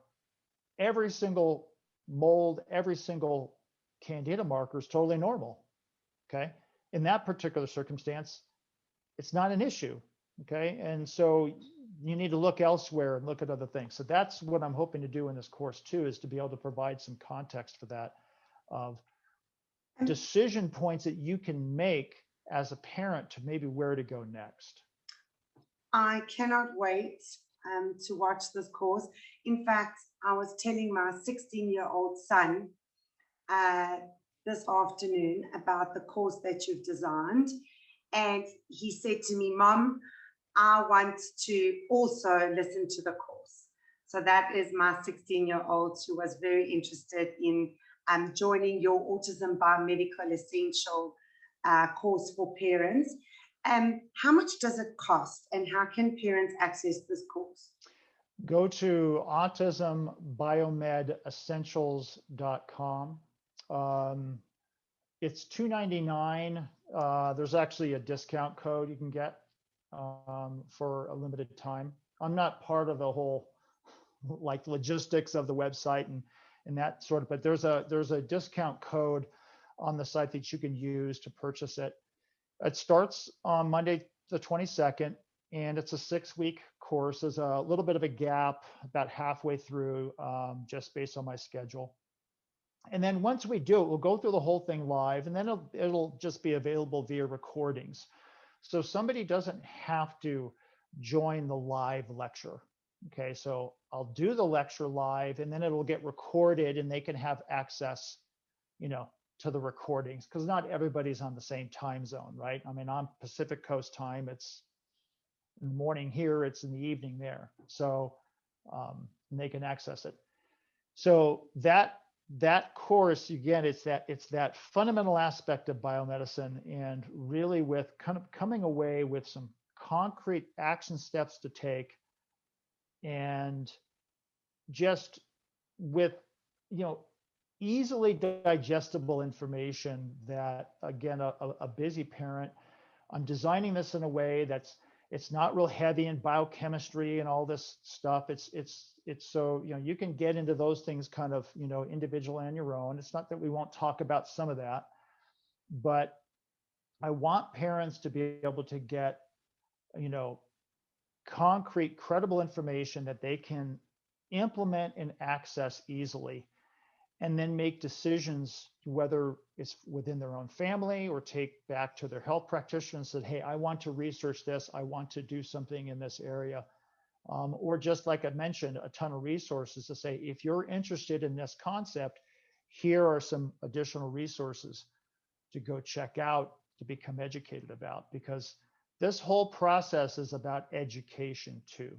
every single mold, every single candida marker is totally normal. Okay. In that particular circumstance, it's not an issue. Okay. And so you need to look elsewhere and look at other things. So that's what I'm hoping to do in this course too, is to be able to provide some context for that, of decision points that you can make as a parent to maybe where to go next. I cannot wait to watch this course. In fact, I was telling my 16-year-old son this afternoon about the course that you've designed. And he said to me, Mom, I want to also listen to the course. So that is my 16-year-old who was very interested in joining your Autism Biomedical Essential course for parents. How much does it cost, and how can parents access this course? Go to autismbiomedessentials.com. It's $299. There's actually a discount code you can get for a limited time. I'm not part of the whole like logistics of the website and that sort of, but there's a discount code on the site that you can use to purchase it. It starts on Monday the 22nd, and it's a 6-week course. There's a little bit of a gap about halfway through, just based on my schedule. And then once we do it, we'll go through the whole thing live, and then it'll just be available via recordings. So somebody doesn't have to join the live lecture. Okay, so I'll do the lecture live, and then it'll get recorded, and they can have access, to the recordings, because not everybody's on the same time zone, right? I mean, I'm Pacific Coast time. It's in the morning here, it's in the evening there. So they can access it. So that course, again, it's that fundamental aspect of biomedicine, and really with kind of coming away with some concrete action steps to take, and just with, easily digestible information that, again, a busy parent, I'm designing this in a way that's, it's not real heavy in biochemistry and all this stuff. It's so, you can get into those things kind of, individually on your own. It's not that we won't talk about some of that, but I want parents to be able to get, concrete, credible information that they can implement and access easily, and then make decisions, whether it's within their own family or take back to their health practitioner and said, hey, I want to research this. I want to do something in this area. Or just like I mentioned, a ton of resources to say, if you're interested in this concept, here are some additional resources to go check out, to become educated about, because this whole process is about education too.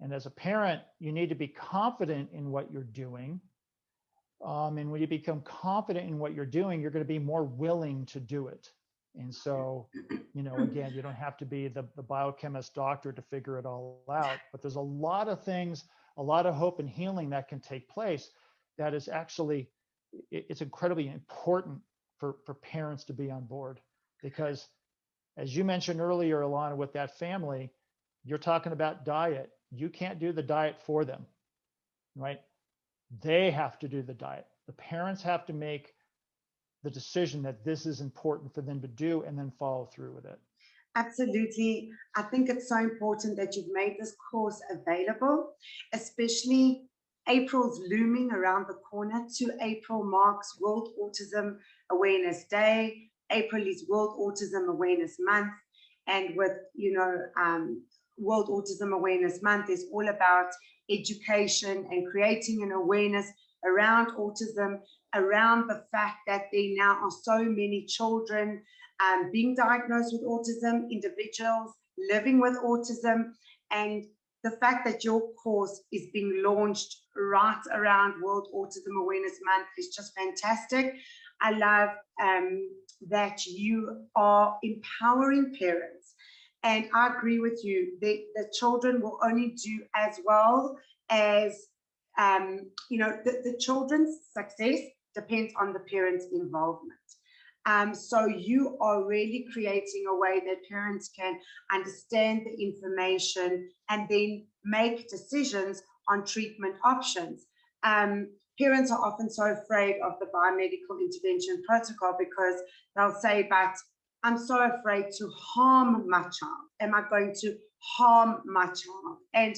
And as a parent, you need to be confident in what you're doing. And when you become confident in what you're doing, you're going to be more willing to do it. And so, again, you don't have to be the biochemist doctor to figure it all out, but there's a lot of things, a lot of hope and healing that can take place. That is actually, it's incredibly important for parents to be on board, because as you mentioned earlier, Alana, with that family, you're talking about diet. You can't do the diet for them, right? They have to do the diet. The parents have to make the decision that this is important for them to do, and then follow through with it. Absolutely. I think it's so important that you've made this course available, especially April's looming around the corner. 2 April marks World Autism Awareness Day. April is World Autism Awareness Month. And with, World Autism Awareness Month is all about education and creating an awareness around autism, around the fact that there now are so many children being diagnosed with autism, individuals living with autism, and the fact that your course is being launched right around World Autism Awareness Month is just fantastic. I love that you are empowering parents. And I agree with you, the children will only do as well as, the children's success depends on the parents' involvement. So you are really creating a way that parents can understand the information and then make decisions on treatment options. Parents are often so afraid of the biomedical intervention protocol because they'll say, but I'm so afraid to harm my child. Am I going to harm my child? And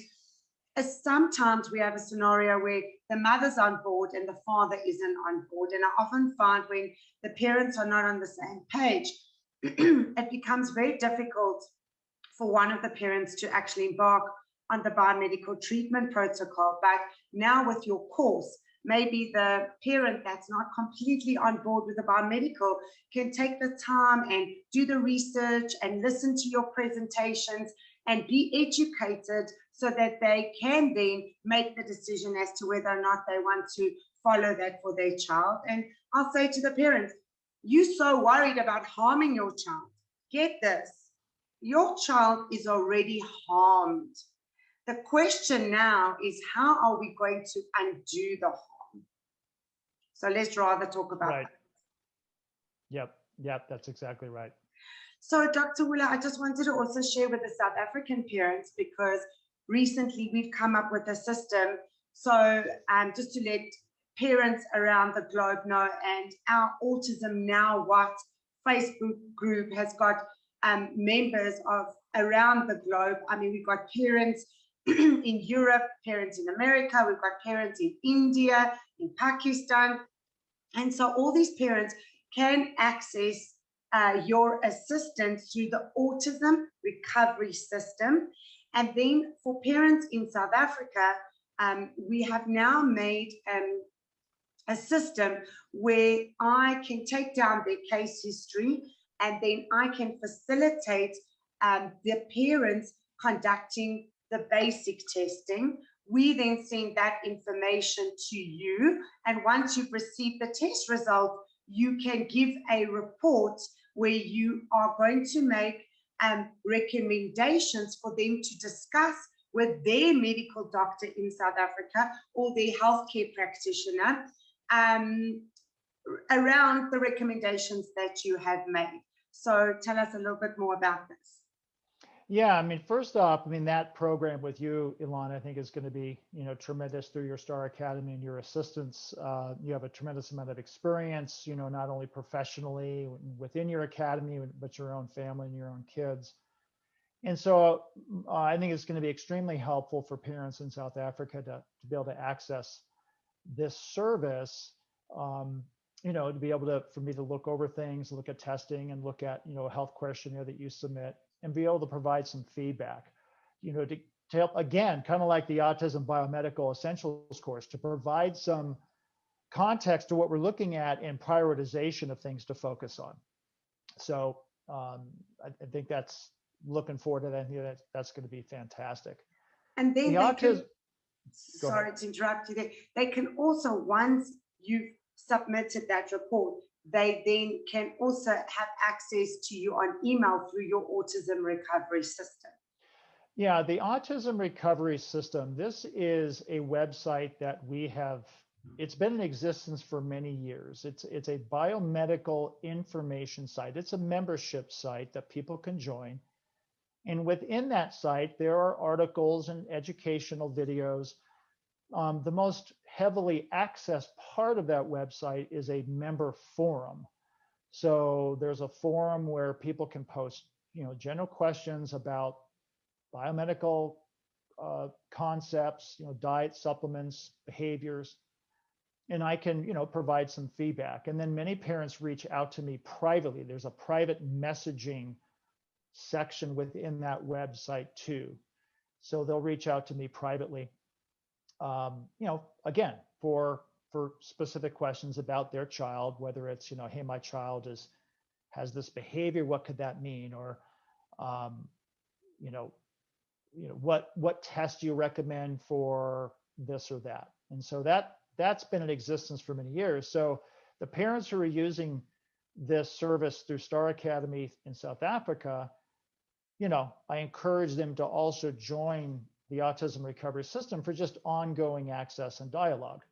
sometimes we have a scenario where the mother's on board and the father isn't on board. And I often find when the parents are not on the same page, it becomes very difficult for one of the parents to actually embark on the biomedical treatment protocol. But now with your course, maybe the parent that's not completely on board with the biomedical can take the time and do the research and listen to your presentations and be educated so that they can then make the decision as to whether or not they want to follow that for their child. And I'll say to the parents, you're so worried about harming your child. Get this, your child is already harmed. The question now is, how are we going to undo the harm? So let's rather talk about Right. that. Yep, that's exactly right. So Dr. Woeller, I just wanted to also share with the South African parents, because recently we've come up with a system. So just to let parents around the globe know, and our Autism Now What Facebook group has got members of around the globe. I mean, we've got parents in Europe, parents in America, we've got parents in India, in Pakistan. And so all these parents can access your assistance through the Autism Recovery System. And then for parents in South Africa, we have now made a system where I can take down their case history, and then I can facilitate the parents conducting the basic testing. We then send that information to you, and once you've received the test result, you can give a report where you are going to make recommendations for them to discuss with their medical doctor in South Africa or their healthcare practitioner around the recommendations that you have made. So tell us a little bit more about this. Yeah, I mean, first off, I mean, that program with you, Ilana, I think is going to be, tremendous through your Star Academy and your assistants. You have a tremendous amount of experience, not only professionally within your academy, but your own family and your own kids. And so I think it's going to be extremely helpful for parents in South Africa to be able to access this service, to be able to, for me to look over things, look at testing and look at, a health questionnaire that you submit, and be able to provide some feedback, to help, again, kind of like the Autism Biomedical Essentials course, to provide some context to what we're looking at and prioritization of things to focus on. So I think that's, looking forward to that. I think that's going to be fantastic. And then sorry to interrupt you there. They can also, once you've submitted that report, they then can also have access to you on email through your Autism Recovery System. Yeah, the Autism Recovery System, this is a website that we have, it's been in existence for many years. It's a biomedical information site. It's a membership site that people can join. And within that site, there are articles and educational videos. The most heavily accessed part of that website is a member forum. So there's a forum where people can post, general questions about biomedical concepts, diet, supplements, behaviors, and I can, provide some feedback. And then many parents reach out to me privately. There's a private messaging section within that website too. So they'll reach out to me privately, again, for specific questions about their child, whether it's, hey, my child has this behavior, what could that mean? Or, what test do you recommend for this or that? And so that's been in existence for many years. So the parents who are using this service through Star Academy in South Africa, I encourage them to also join the Autism Recovery System for just ongoing access and dialogue.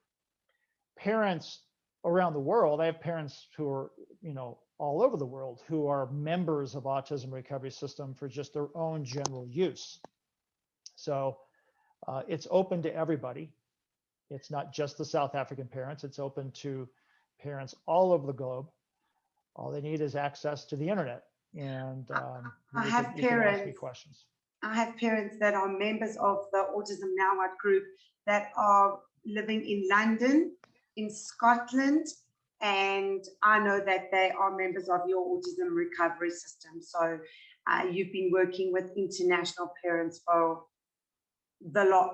Parents around the world, I have parents who are, all over the world who are members of Autism Recovery System for just their own general use. So it's open to everybody. It's not just the South African parents. It's open to parents all over the globe. All they need is access to the internet, and you can ask me questions. I have parents that are members of the Autism Now What group that are living in London, in Scotland, and I know that they are members of your Autism Recovery System. So you've been working with international parents for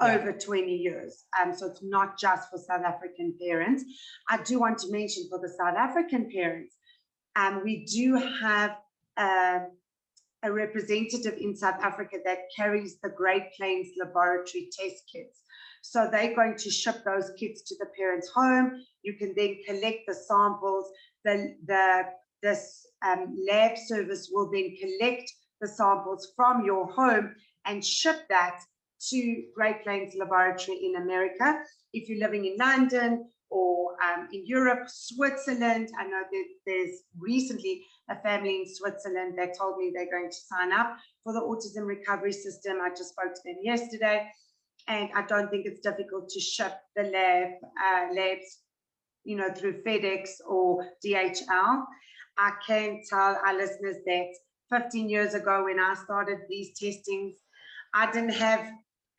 over 20 years. So it's not just for South African parents. I do want to mention for the South African parents, we do have a representative in South Africa that carries the Great Plains Laboratory test kits. So they're going to ship those kits to the parents' home. You can then collect the samples. This lab service will then collect the samples from your home and ship that to Great Plains Laboratory in America. If you're living in London or in Europe, Switzerland, I know that there's recently a family in Switzerland that told me they're going to sign up for the Autism Recovery System. I just spoke to them yesterday, and I don't think it's difficult to ship the labs, you know, through FedEx or DHL. I can tell our listeners that 15 years ago when I started these testings, I didn't have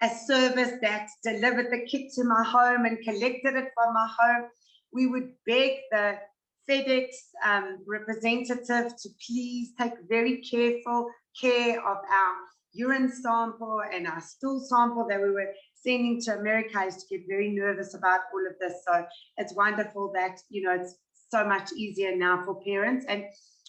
a service that delivered the kit to my home and collected it from my home. We would beg the FedEx representative to please take very careful care of our urine sample and our stool sample that we were sending to America. I used to get very nervous about all of this. So it's wonderful that, you know, it's so much easier now for parents. And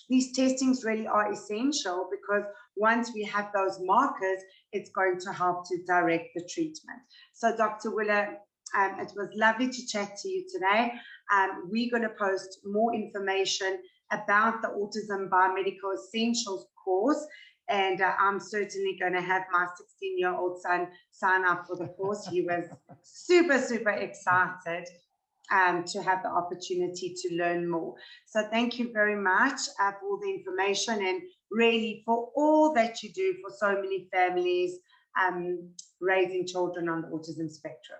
these testings really are essential because once we have those markers, it's going to help to direct the treatment. So Dr. Woeller, it was lovely to chat to you today. We're going to post more information about the Autism Biomedical Essentials course, and I'm certainly going to have my 16-year-old son sign up for the course. He was super, super excited to have the opportunity to learn more. So thank you very much for all the information and really for all that you do for so many families raising children on the autism spectrum.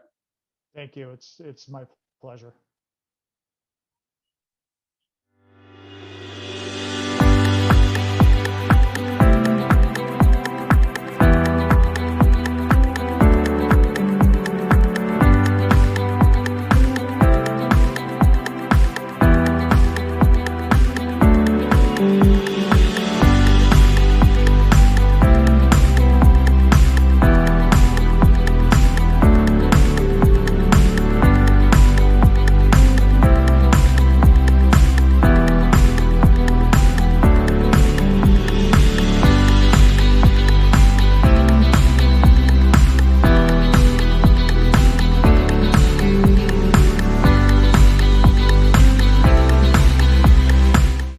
Thank you. It's my pleasure.